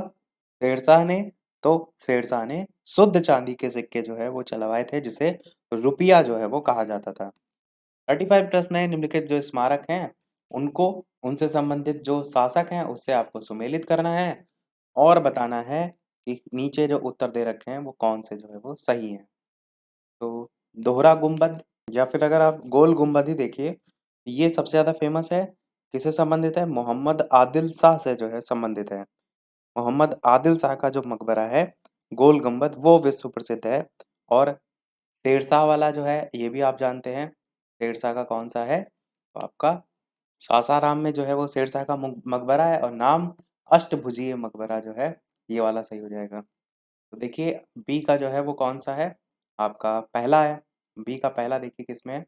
शेरशाह ने तो शेरशाह ने शुद्ध चांदी के सिक्के जो है वो चलवाए थे, जिसे रुपया जो है वो कहा जाता था। 35 प्रश्न है, निम्नलिखित जो स्मारक हैं उनको उनसे संबंधित जो शासक हैं उससे आपको सुमेलित करना है और बताना है कि नीचे जो उत्तर दे रखे हैं वो कौन से जो है वो सही हैं। तो दोहरा गुंबद या फिर अगर आप गोल गुंबद ही देखिए, ये सबसे ज़्यादा फेमस है। किससे संबंधित है? मोहम्मद आदिल शाह से जो है संबंधित है। मोहम्मद आदिल शाह का जो मकबरा है गोल गुंबद, वो विश्व प्रसिद्ध है। और शेरशाह वाला जो है ये भी आप जानते हैं, शेरशाह का कौन सा है? तो आपका सासाराम में जो है वो शेरशाह का मकबरा है, और नाम अष्टभुजीय मकबरा जो है ये वाला सही हो जाएगा। तो देखिए बी का जो है वो कौन सा है? आपका पहला है। बी का पहला देखिए किसमें है?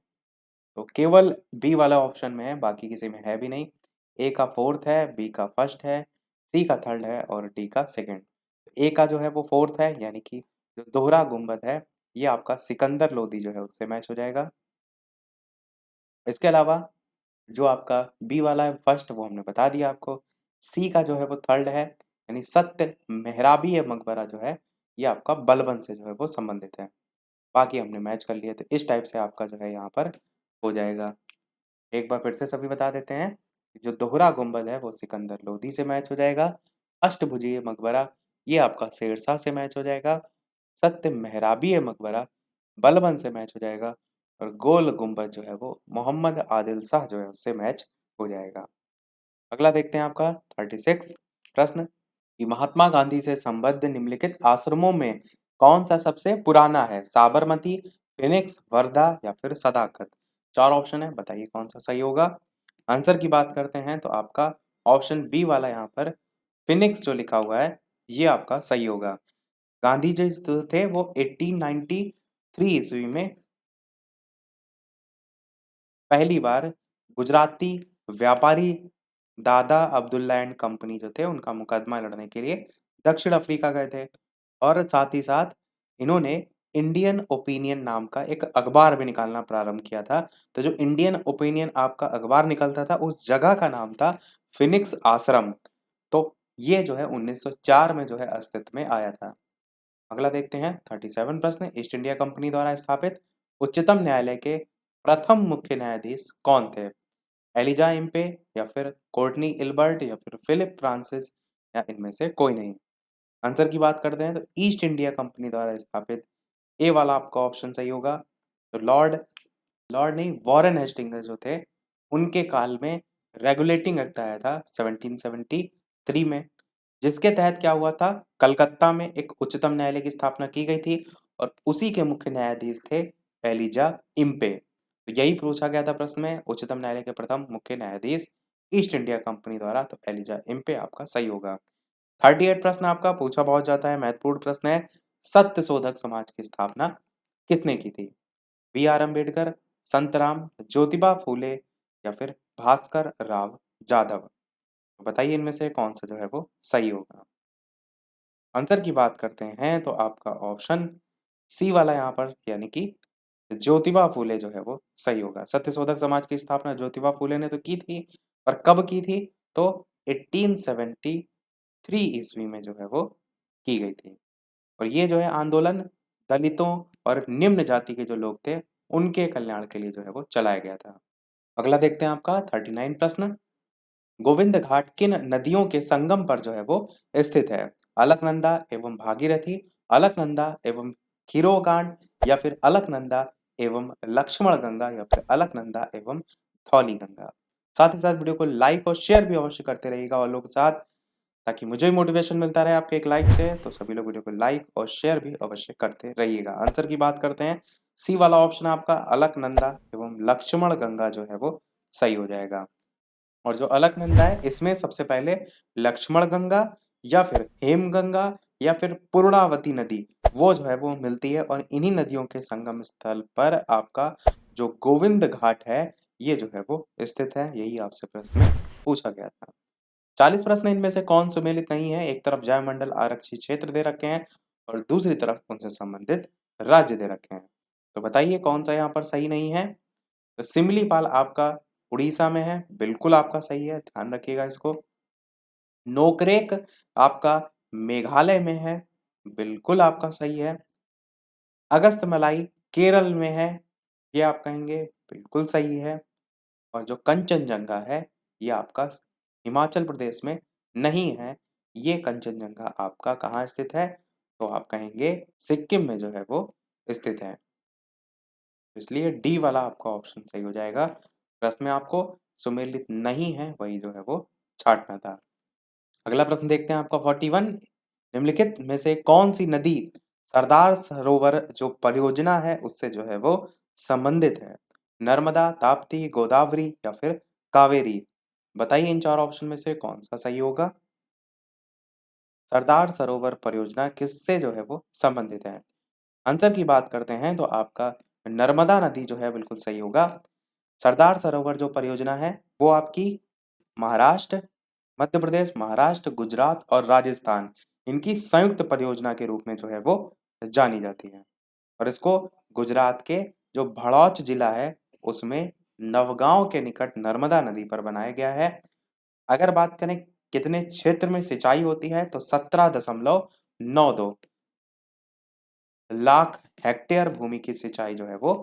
तो केवल बी वाला ऑप्शन में है, बाकी किसी में है भी नहीं। ए का फोर्थ है, बी का फर्स्ट है, सी का थर्ड है और डी का सेकंड। ए का जो है वो फोर्थ है, यानी कि जो दोहरा गुंबद है ये आपका सिकंदर लोदी जो है उससे मैच हो जाएगा। इसके अलावा जो आपका बी वाला है फर्स्ट, वो हमने बता दिया आपको। सी का जो है वो थर्ड है, यानी सत्य मेहराबी मकबरा जो है ये आपका बलबन से जो है वो संबंधित है। बाकी हमने मैच कर लिए, तो इस टाइप से आपका जो है यहाँ पर हो जाएगा। एक बार फिर से सभी बता देते हैं, जो दोहरा गुंबद है वो सिकंदर लोदी से मैच हो जाएगा। अष्टभुजीय मकबरा ये आपका शेरशाह से मैच हो जाएगा। सत्य मेहराबी मकबरा बलबन से मैच हो जाएगा। और गोल गुंबद जो है वो मोहम्मद आदिल शाह जो है उससे मैच हो जाएगा। अगला देखते हैं आपका 36 प्रश्न, कि महात्मा गांधी से संबद्ध निम्नलिखित आश्रमों में कौन सा सबसे पुराना है? साबरमती, फिनिक्स, वर्धा या फिर सदाकत? 4 ऑप्शन है, बताइए कौन सा सही होगा? आंसर की बात करते हैं तो आपका ऑप्शन बी वाला यहाँ पर फिनिक्स जो लिखा हुआ है ये आपका सही होगा। गांधी जी जो थे वो 1893 ईस्वी में पहली बार गुजराती व्यापारी दादा अब्दुल्ला एंड कंपनी जो थे उनका मुकदमा लड़ने के लिए दक्षिण अफ्रीका गए थे। और साथ ही साथ इन्होंने इंडियन ओपिनियन नाम का एक अखबार भी निकालना प्रारंभ किया था। तो जो इंडियन ओपिनियन आपका अखबार निकलता था उस जगह का नाम था फिनिक्स आश्रम। तो ये जो है 1904 में जो है अस्तित्व में आया था। अगला देखते हैं 37 प्रश्न, ईस्ट इंडिया कंपनी द्वारा स्थापित उच्चतम न्यायालय के प्रथम मुख्य न्यायाधीश कौन थे? एलिजा इम्पे या फिर कोर्टनी इल्बर्ट या फिर फिलिप फ्रांसिस या इनमें से कोई नहीं? आंसर की बात करते हैं तो ईस्ट इंडिया कंपनी द्वारा स्थापित ए वाला आपका ऑप्शन सही होगा। तो लॉर्ड लॉर्ड नहीं, वॉरेन हेस्टिंग्स जो थे उनके काल में रेगुलेटिंग एक्ट आया था 1773 में, जिसके तहत क्या हुआ था, कलकत्ता में एक उच्चतम न्यायालय की स्थापना की गई थी और उसी के मुख्य न्यायाधीश थे एलिजा इम्पे। तो तो यही पूछा गया था प्रश्न में। उच्चतम न्यायालय के प्रथम मुख्य न्यायाधीश ईस्ट इंडिया कंपनी द्वारा, तो एलिजा इम्पे आपका सही होगा। 38 प्रश्न आपका पूछा बहुत जाता है, महत्वपूर्ण प्रश्न है। सत्य शोधक समाज की स्थापना किसने की थी? बी आर अम्बेडकर, संतराम, ज्योतिबा फूले या फिर भास्कर राव जाधव। बताइए इनमें से कौन सा जो है वो सही होगा। आंसर की बात करते हैं तो आपका ऑप्शन सी वाला यहाँ पर यानी कि ज्योतिबा फूले जो है वो सही होगा। सत्यशोधक समाज की स्थापना ज्योतिबा फूले ने तो की थी, पर कब की थी? तो 1873 ईस्वी में जो है वो की गई थी। और ये जो है आंदोलन दलितों और निम्न जाति के जो लोग थे उनके कल्याण के लिए जो है वो चलाया गया था। अगला देखते हैं आपका 39 प्रश्न। गोविंद घाट किन नदियों के संगम पर जो है वो स्थित है? अलकनंदा एवं भागीरथी, अलकनंदा एवं खीरोगांड या फिर अलकनंदा एवं लक्ष्मण गंगा या फिर अलकनंदा एवं धौली गंगा। साथ ही साथ वीडियो को लाइक और शेयर भी अवश्य करते रहिएगा और लोग साथ, ताकि मुझे भी मोटिवेशन मिलता रहे आपके एक लाइक से। तो सभी लोग वीडियो को लाइक और शेयर भी अवश्य करते रहिएगा। आंसर की बात करते हैं, सी वाला ऑप्शन आपका अलकनंदा एवं लक्ष्मण गंगा जो है वो सही हो जाएगा। और जो अलकनंदा है इसमें सबसे पहले लक्ष्मण गंगा या फिर हेमगंगा या फिर पूर्णावती नदी वो जो है वो मिलती है, और इन्हीं नदियों के संगम स्थल पर आपका जो गोविंद घाट है ये जो है वो स्थित है। यही आपसे प्रश्न में पूछा गया था। 40 प्रश्न इनमें से कौन सुमेलित नहीं है? एक तरफ जयमंडल आरक्षित क्षेत्र दे रखे हैं और दूसरी तरफ उनसे संबंधित राज्य दे रखे हैं। तो बताइए कौन सा यहाँ पर सही नहीं है? तो सिमलीपाल आपका उड़ीसा में है, बिल्कुल आपका सही है, ध्यान रखिएगा इसको। नोकरेक आपका मेघालय में है, बिल्कुल आपका सही है। अगस्तमलाई केरल में है, ये आप कहेंगे बिल्कुल सही है। और जो कंचनजंगा है ये आपका हिमाचल प्रदेश में नहीं है, ये कंचनजंगा आपका कहाँ स्थित है? तो आप कहेंगे सिक्किम में जो है वो स्थित है। इसलिए डी वाला आपका ऑप्शन सही हो जाएगा। प्रश्न में आपको सुमेलित नहीं है वही जो है वो छांटना था। अगला प्रश्न देखते हैं आपका 41। निम्नलिखित में से कौन सी नदी सरदार सरोवर जो परियोजना है उससे जो है वो संबंधित है? नर्मदा, ताप्ती, गोदावरी या फिर कावेरी। बताइए इन चार ऑप्शन में से कौन सा सही होगा। सरदार सरोवर परियोजना किससे जो है वो संबंधित है? आंसर की बात करते हैं तो आपका नर्मदा नदी जो है बिल्कुल सही होगा। सरदार सरोवर जो परियोजना है वो आपकी महाराष्ट्र, मध्य प्रदेश, महाराष्ट्र, गुजरात और राजस्थान इनकी संयुक्त परियोजना के रूप में जो है वो जानी जाती है। और इसको गुजरात के जो भड़ौच जिला है उसमें नवगांव के निकट नर्मदा नदी पर बनाया गया है। अगर बात करें कितने क्षेत्र में सिंचाई होती है तो 17.92 लाख हेक्टेयर भूमि की सिंचाई जो है वो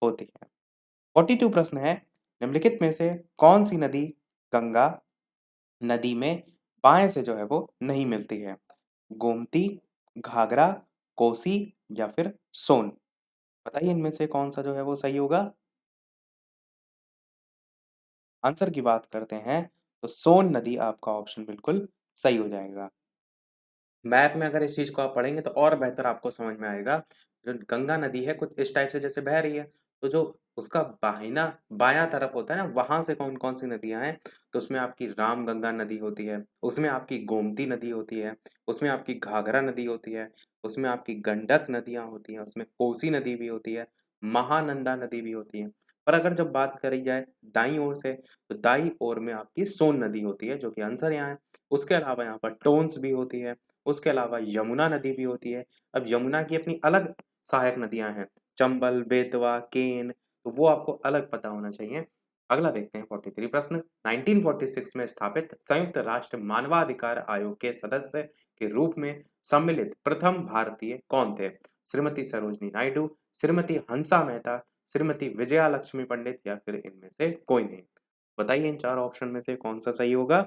होती है। 42 प्रश्न है, निम्नलिखित में से कौन सी नदी गंगा नदी में बाएं से जो है वो नहीं मिलती है? गोमती, घाघरा, कोसी या फिर सोन। बताइए इनमें से कौन सा जो है वो सही होगा। आंसर की बात करते हैं तो सोन नदी आपका ऑप्शन बिल्कुल सही हो जाएगा। मैप में अगर इस चीज को आप पढ़ेंगे तो और बेहतर आपको समझ में आएगा। जो गंगा नदी है कुछ इस टाइप से जैसे बह रही है, तो जो उसका बाहिना बायां तरफ होता है ना वहां से कौन कौन सी नदियां हैं? तो उसमें आपकी राम गंगा नदी होती है, उसमें आपकी गोमती नदी होती है, उसमें आपकी घाघरा नदी होती है, उसमें आपकी गंडक नदियां होती हैं, उसमें कोसी नदी भी होती है, महानंदा नदी भी होती है। पर अगर जब बात करी जाए दाई ओर से, तो दाई ओर में आपकी सोन नदी होती है जो कि आंसर यहाँ है। उसके अलावा यहाँ पर टोन्स भी होती है, उसके अलावा यमुना नदी भी होती है। अब यमुना की अपनी अलग सहायक नदियां हैं, चंबल, बेतवा, केन, तो वो आपको अलग पता होना चाहिए। अगला देखते हैं 43 प्रश्न। 1946 में स्थापित संयुक्त राष्ट्र मानवाधिकार आयोग के सदस्य के रूप में सम्मिलित प्रथम भारतीय कौन थे? श्रीमती सरोजनी नायडू, श्रीमती हंसा मेहता, श्रीमती विजया लक्ष्मी पंडित या फिर इनमें से कोई नहीं। बताइए इन चार ऑप्शन में से कौन सा सही होगा।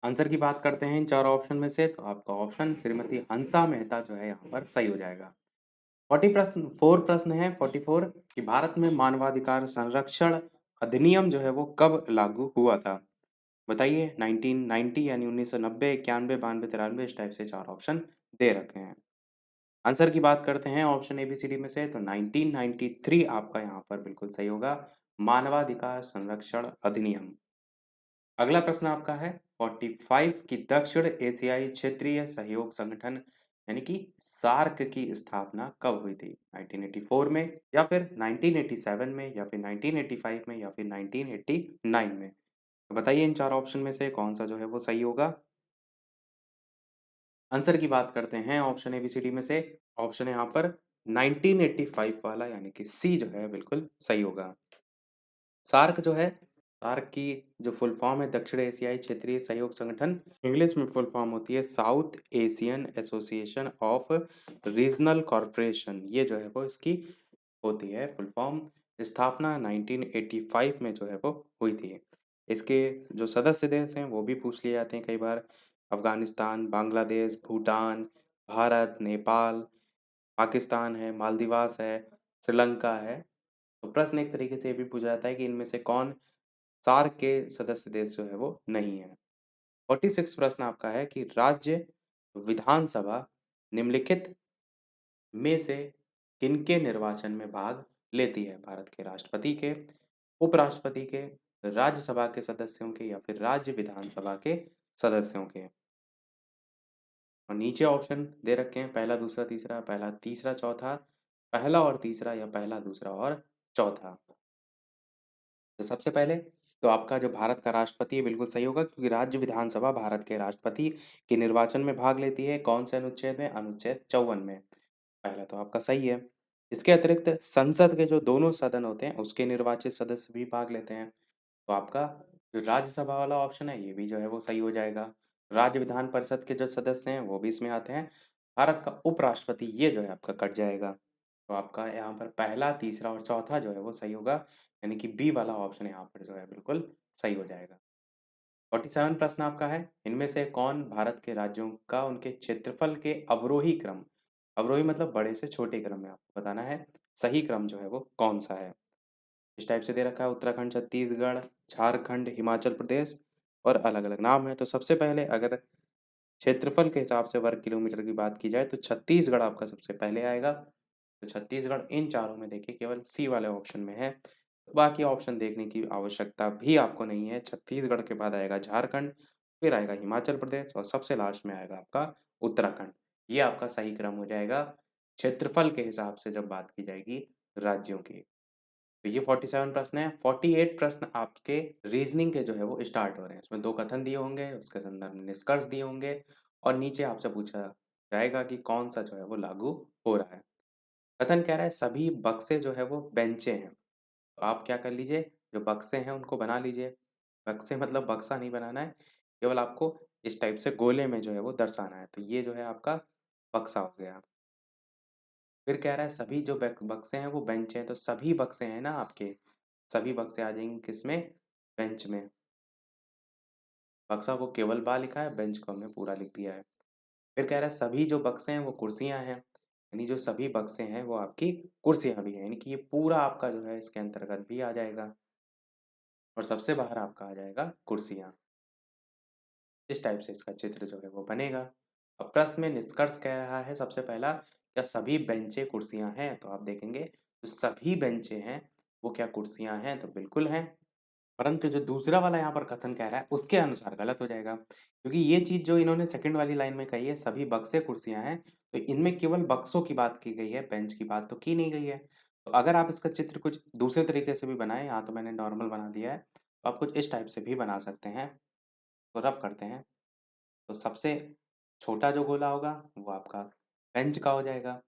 आंसर की बात करते हैं इन चार ऑप्शन में से, तो आपका ऑप्शन श्रीमती हंसा मेहता जो है यहाँ पर सही हो जाएगा। 4 प्रश्न है 44 कि भारत में मानवाधिकार संरक्षण अधिनियम जो है वो कब लागू हुआ था? बताइए 1990 यानी 1990, 91, 92, 93, इस टाइप से चार ऑप्शन दे रखे हैं। आंसर की बात करते हैं ऑप्शन एबीसीडी में से, तो 1993 आपका यहाँ पर बिल्कुल सही होगा, मानवाधिकार संरक्षण अधिनियम। अगला प्रश्न आपका है 45 की दक्षिण एशियाई क्षेत्रीय सहयोग संगठन यानी कि सार्क की स्थापना कब हुई थी? 1984 में, या फिर 1987 में, या फिर 1985 में, या फिर 1989 में? तो बताइए इन चार ऑप्शन में से कौन सा जो है वो सही होगा। आंसर की बात करते हैं ऑप्शन एबीसीडी में से, ऑप्शन यहाँ पर 1985 वाला यानी कि सी जो है बिल्कुल सही होगा। सार्क जो है, सार्क की जो फुल फॉर्म है दक्षिण एशियाई क्षेत्रीय सहयोग संगठन, इंग्लिश में फुल फॉर्म होती है south Asian association of regional corporation, ये जो है वो इसकी होती है फुल फॉर्म। स्थापना 1985 में जो है वो हुई थी। इसके जो सदस्य देश हैं वो भी पूछ लिए जाते हैं कई बार, अफगानिस्तान, बांग्लादेश, भूटान, भारत, नेपाल, पाकिस्तान है, मालदीवास है, श्रीलंका है। तो प्रश्न एक तरीके से ये भी पूछा जाता है कि इनमें से कौन सार्क के सदस्य देश जो है वो नहीं है। 46 प्रश्न आपका है कि राज्य विधानसभा निम्नलिखित में से किनके निर्वाचन में भाग लेती है? भारत के राष्ट्रपति के, उपराष्ट्रपति के, राज्यसभा के सदस्यों के, या फिर राज्य विधानसभा के सदस्यों के? और नीचे ऑप्शन दे रखे हैं पहला, दूसरा, तीसरा, पहला, तीसरा, चौथा, पहला और तीसरा, या पहला, दूसरा और चौथा। तो सबसे पहले तो आपका जो भारत का राष्ट्रपति है बिल्कुल सही होगा, क्योंकि राज्य विधानसभा भारत के राष्ट्रपति के निर्वाचन में भाग लेती है। कौन से अनुच्छेद में? अनुच्छेद 54 में। पहला तो आपका सही है। इसके अतिरिक्त संसद के जो दोनों सदन होते हैं उसके निर्वाचित सदस्य भी भाग लेते हैं। तो आपका जो राज्यसभा वाला ऑप्शन है ये भी जो है वो सही हो जाएगा। राज्य विधान परिषद के जो सदस्य हैं वो भी इसमें आते हैं। भारत का उपराष्ट्रपति ये जो है आपका कट जाएगा। तो आपका यहाँ पर पहला, तीसरा और चौथा जो है वो सही होगा, यानी कि बी वाला ऑप्शन यहाँ पर जो है बिल्कुल सही हो जाएगा। 47 प्रश्न आपका है, इनमें से कौन भारत के राज्यों का उनके क्षेत्रफल के अवरोही क्रम, अवरोही मतलब बड़े से छोटे क्रम में आपको बताना है, सही क्रम जो है वो कौन सा है? इस टाइप से दे रखा है उत्तराखंड, छत्तीसगढ़, झारखंड, हिमाचल प्रदेश और अलग-अलग नाम है। तो सबसे पहले अगर क्षेत्रफल के हिसाब से वर्ग किलोमीटर की बात की जाए तो छत्तीसगढ़ आपका सबसे पहले आएगा। तो छत्तीसगढ़ इन चारों में देखिए केवल सी वाले ऑप्शन में है। तो बाकी ऑप्शन देखने की आवश्यकता भी आपको नहीं है। छत्तीसगढ़ के बाद आएगा झारखंड, फिर आएगा हिमाचल प्रदेश और सबसे लास्ट में आएगा आपका उत्तराखंड। ये आपका सही क्रम हो जाएगा क्षेत्रफल के हिसाब से जब बात की जाएगी राज्यों की। तो ये 47 प्रश्न है। 48 प्रश्न आपके रीजनिंग के जो है वो स्टार्ट हो रहे हैं। इसमें 2 कथन दिए होंगे, उसके संदर्भ में निष्कर्ष दिए होंगे और नीचे आपसे पूछा जाएगा कि कौन-सा जो है वो लागू हो रहा है। कथन कह रहा है सभी बक्से जो है वो बेंचें हैं। तो आप क्या कर लीजिए, जो बक्से हैं उनको बना लीजिए। बक्से मतलब बक्सा नहीं बनाना है, केवल आपको इस टाइप से गोले में जो है वो दर्शाना है। तो ये जो है आपका बक्सा हो गया। फिर कह रहा है सभी जो बक्से हैं वो बेंच हैं, तो सभी बक्से हैं ना आपके, सभी बक्से आ जाएंगे किसमें? बेंच में। बक्सा को केवल बा लिखा है, बेंच को हमने पूरा लिख दिया है। फिर कह रहा है सभी जो बक्से हैं वो कुर्सियां हैं, यानी जो सभी बक्से हैं वो आपकी कुर्सियां भी हैं, यानी कि ये पूरा आपका जो है इसके अंतर्गत भी आ जाएगा और सबसे बाहर आपका आ जाएगा कुर्सियां। इस टाइप से इसका चित्र जो है वो बनेगा। अब प्रश्न में निष्कर्ष कह रहा है सबसे पहला, क्या सभी बेंचें कुर्सियां हैं? तो आप देखेंगे जो सभी बेंचें हैं वो क्या कुर्सियां हैं? तो बिल्कुल हैं। परंतु जो दूसरा वाला यहाँ पर कथन कह रहा है उसके अनुसार गलत हो जाएगा, क्योंकि ये चीज जो इन्होंने सेकंड वाली लाइन में कही है सभी बक्से कुर्सियां हैं, तो इनमें केवल बक्सों की बात की गई है, बेंच की बात तो की नहीं गई है। तो अगर आप इसका चित्र कुछ दूसरे तरीके से भी बनाएं, यहाँ तो मैंने नॉर्मल बना दिया है, तो आप कुछ इस टाइप से भी बना सकते हैं। तो रब करते हैं। तो सबसे छोटा जो गोला होगा वो आपका बेंच का हो जाएगा।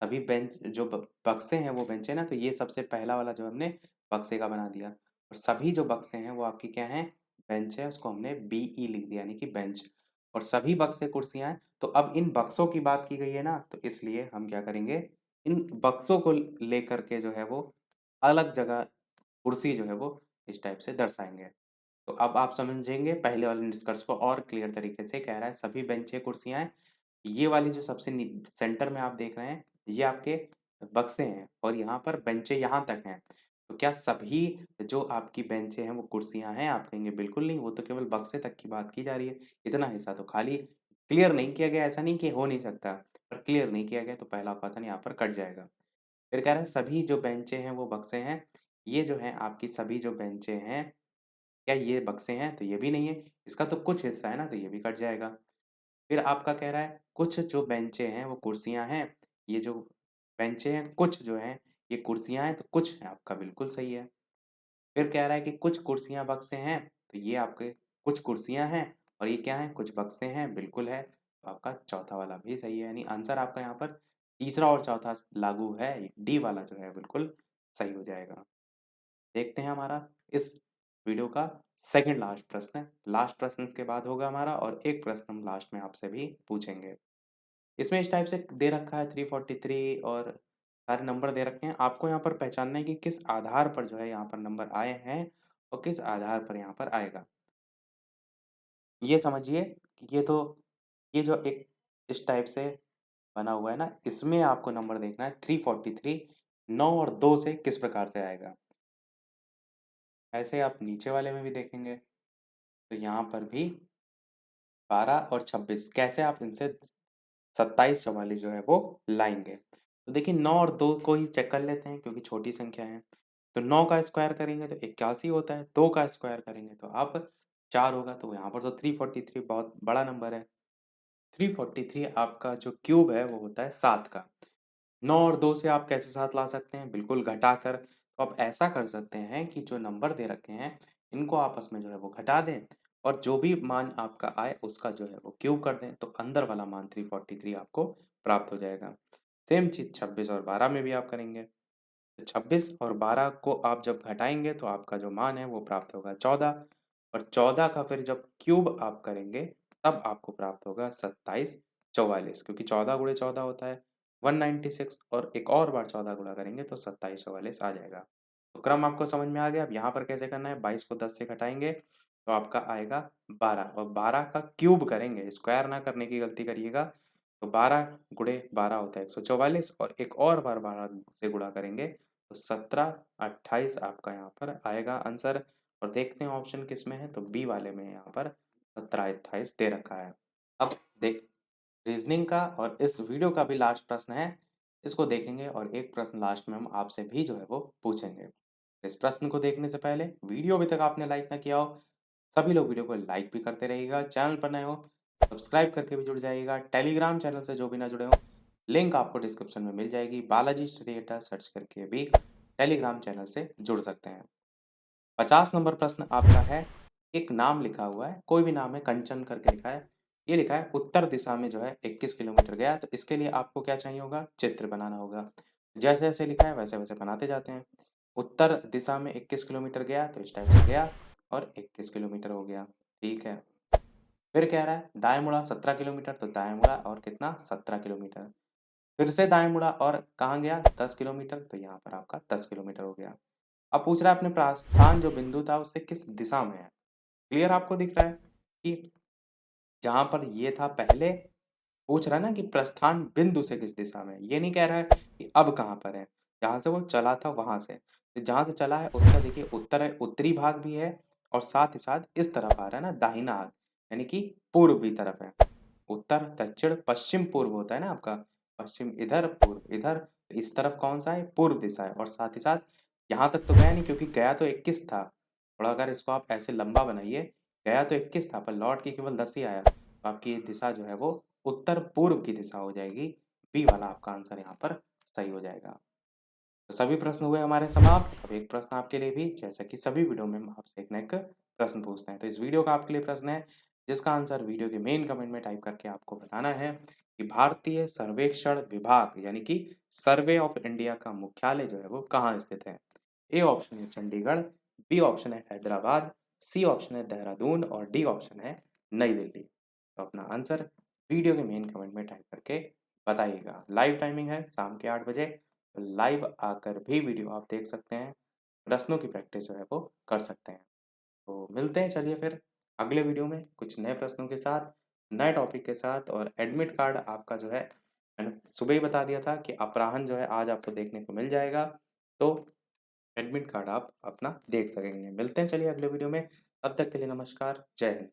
सभी बेंच जो बक्से हैं वो बेंच है ना, तो ये सबसे पहला वाला जो हमने बक्से का बना दिया, और सभी जो बक्से हैं वो आपकी क्या हैं? बेंच है, उसको हमने बीई लिख दिया यानी कि बेंच। और सभी बक्से कुर्सियां हैं, तो अब इन बक्सों की बात की गई है ना, तो इसलिए हम क्या करेंगे, इन बक्सों को लेकर के जो है वो अलग जगह कुर्सी जो है वो इस टाइप से दर्शाएंगे। तो अब आप समझेंगे पहले वाले निष्कर्ष को और क्लियर तरीके से। कह रहा है सभी बेंचें कुर्सियां हैं, ये वाली जो सबसे सेंटर में आप देख रहे हैं ये आपके बक्से हैं और यहाँ पर बेंचें यहाँ तक हैं। तो क्या सभी जो आपकी बेंचें हैं वो कुर्सियां हैं? आप कहेंगे बिल्कुल नहीं, वो तो केवल बक्से तक की बात की जा रही है, इतना हिस्सा तो खाली। क्लियर नहीं किया गया, ऐसा नहीं कि हो नहीं सकता, पर क्लियर नहीं किया गया तो पहला क्वेश्चन यहाँ पर कट जाएगा। फिर कह रहा है सभी जो बेंचे हैं वो बक्से हैं। ये जो है आपकी सभी जो बेंचे हैं, क्या ये बक्से हैं? तो ये भी नहीं है। इसका तो कुछ हिस्सा है ना, तो ये भी कट जाएगा। फिर आपका कह रहा है कुछ जो बेंचे हैं वो कुर्सियाँ हैं। ये जो बेंचे हैं कुछ जो हैं ये कुर्सियाँ हैं, तो कुछ है आपका बिल्कुल सही है। फिर कह रहा है कि कुछ कुर्सियाँ बक्से हैं, तो ये आपके कुछ कुर्सियाँ हैं और ये क्या हैं? कुछ बक्से हैं, बिल्कुल है। तो आपका चौथा वाला भी सही है, यानी आंसर आपका यहाँ पर तीसरा और चौथा लागू है। डी वाला जो है बिल्कुल सही हो जाएगा। देखते हैं हमारा इस वीडियो का सेकंड लास्ट प्रश्न। लास्ट प्रश्न इसके बाद होगा हमारा, और एक प्रश्न हम लास्ट में आपसे भी पूछेंगे। इसमें इस टाइप से दे रखा है 343 और सारे नंबर दे रखे हैं। आपको यहाँ पर पहचानना है कि किस आधार पर जो है यहाँ पर नंबर आए हैं और किस आधार पर यहाँ पर आएगा। ये समझिए कि ये जो एक इस टाइप से बना हुआ है ना, इसमें आपको नंबर देखना है 343 9 और 2 से किस प्रकार से आएगा। ऐसे आप नीचे वाले में भी देखेंगे तो यहाँ पर भी 12 और 26 कैसे आप इनसे 27 44 जो है वो लाएंगे। तो देखिए 9 और 2 को ही चेक कर लेते हैं क्योंकि छोटी संख्या है। तो 9 का स्क्वायर करेंगे तो 81 होता है, 2 का स्क्वायर करेंगे तो आप 4 होगा। तो यहाँ पर तो 343 बहुत बड़ा नंबर है। 343 आपका जो क्यूब है वो होता है 7 का। 9 और 2 से आप कैसे 7 ला सकते हैं? बिल्कुल घटाकर। तो आप ऐसा कर सकते हैं कि जो नंबर दे रखे हैं इनको आपस में जो है वो घटा दें और जो भी मान आपका आए उसका जो है वो क्यूब कर दें, तो अंदर वाला मान 343 आपको प्राप्त हो जाएगा। सेम चीज़ 26 और 12 में भी आप करेंगे। तो 26 और 12 को आप जब घटाएँगे तो आपका जो मान है वो प्राप्त होगा 14, और 14 का फिर जब क्यूब आप करेंगे तब आपको प्राप्त होगा 27 44, क्योंकि 14 गुणे 14 होता है 196, और एक और बार 14 गुणा करेंगे तो 27 44 आ जाएगा। तो क्रम आपको समझ में आ गया। अब यहाँ पर कैसे करना है? 22 को 10 से घटाएँगे तो आपका आएगा 12, और 12 का क्यूब करेंगे, स्क्वायर ना करने की गलती करिएगा। तो 12 गुणे 12 होता है 144, और एक और बार 12 से गुणा करेंगे तो 17 28 आपका यहाँ पर आएगा आंसर। और देखते हैं ऑप्शन किस में है, तो बी वाले में यहाँ पर 17 28 दे रखा है। अब देख रीजनिंग का और इस वीडियो का भी लास्ट प्रश्न है, इसको देखेंगे और एक प्रश्न लास्ट में हम आपसे भी जो है वो पूछेंगे। इस प्रश्न को देखने से पहले वीडियो अभी तक आपने लाइक ना किया हो, सभी लोग वीडियो को लाइक भी करते रहिएगा। चैनल पर नए हो सब्सक्राइब करके भी जुड़ जाइएगा। टेलीग्राम चैनल से जो भी ना जुड़े हो, लिंक आपको डिस्क्रिप्शन में मिल जाएगी। बालाजी स्टडी अड्डा सर्च करके भी टेलीग्राम चैनल से जुड़ सकते हैं। 50 नंबर प्रश्न आपका है। एक नाम लिखा हुआ है, कोई भी नाम है, कंचन करके लिखा है। ये लिखा है उत्तर दिशा में जो है 21 किलोमीटर गया, तो इसके लिए आपको क्या चाहिए होगा? चित्र बनाना होगा। जैसे जैसे लिखा है वैसे वैसे बनाते जाते हैं। उत्तर दिशा में 21 किलोमीटर गया तो इस टाइप से गया और 21 किलोमीटर हो गया। ठीक है। फिर कह रहा है दाएं मुड़ा 17 किलोमीटर, तो दाएं मुड़ा और कितना? 17 किलोमीटर। फिर से दाएं मुड़ा और कहाँ गया? 10 किलोमीटर, तो यहाँ पर आपका 10 किलोमीटर हो गया। अब पूछ रहा है अपने प्रस्थान जो बिंदु था उससे किस दिशा में है। क्लियर आपको दिख रहा है कि जहां पर ये था पहले, पूछ रहा है ना कि प्रस्थान बिंदु से किस दिशा में है। ये नहीं कह रहा है कि अब कहाँ पर है। जहां से वो चला था वहां से, तो जहां से चला है उसका देखिए उत्तर है, उत्तरी भाग भी है और साथ ही साथ इस तरफ आ रहा है ना दाहिना हाथ, यानी कि पूर्वी तरफ है। उत्तर दक्षिण पश्चिम पूर्व होता है ना आपका, पश्चिम इधर पूर्व इधर, इस तरफ कौन सा है? पूर्व दिशा है। और साथ ही साथ यहाँ तक तो गया नहीं क्योंकि गया तो 21 था। थोड़ा अगर इसको आप ऐसे लंबा बनाइए, गया तो 21 था पर लौट के केवल 10 ही आया, तो आपकी ये दिशा जो है वो उत्तर पूर्व की दिशा हो जाएगी। बी वाला आपका आंसर यहाँ पर सही हो जाएगा। तो सभी प्रश्न हुए हमारे समाप्त। अब एक प्रश्न आपके लिए भी, जैसा कि सभी वीडियो में हम आपसे एक न एक प्रश्न पूछते हैं, तो इस वीडियो का आपके लिए प्रश्न है जिसका आंसर वीडियो के मेन कमेंट में टाइप करके आपको बताना है कि भारतीय सर्वेक्षण विभाग यानी कि सर्वे ऑफ इंडिया का मुख्यालय जो है वो कहाँ स्थित है। ए ऑप्शन है चंडीगढ़, बी ऑप्शन है हैदराबाद, सी ऑप्शन है देहरादून और डी ऑप्शन है नई दिल्ली। तो अपना आंसर वीडियो के मेन कमेंट में टाइप करके बताइएगा। लाइव टाइमिंग है शाम के 8 बजे, तो लाइव आकर भी वीडियो आप देख सकते हैं, प्रश्नों की प्रैक्टिस जो है वो कर सकते हैं। तो मिलते हैं चलिए फिर अगले वीडियो में कुछ नए प्रश्नों के साथ, नए टॉपिक के साथ। और एडमिट कार्ड आपका जो है मैंने सुबह ही बता दिया था कि अपराह्न जो है आज आपको देखने को मिल जाएगा, तो एडमिट कार्ड आप अपना देख सकेंगे। मिलते हैं चलिए अगले वीडियो में, तब तक के लिए नमस्कार, जय हिंद।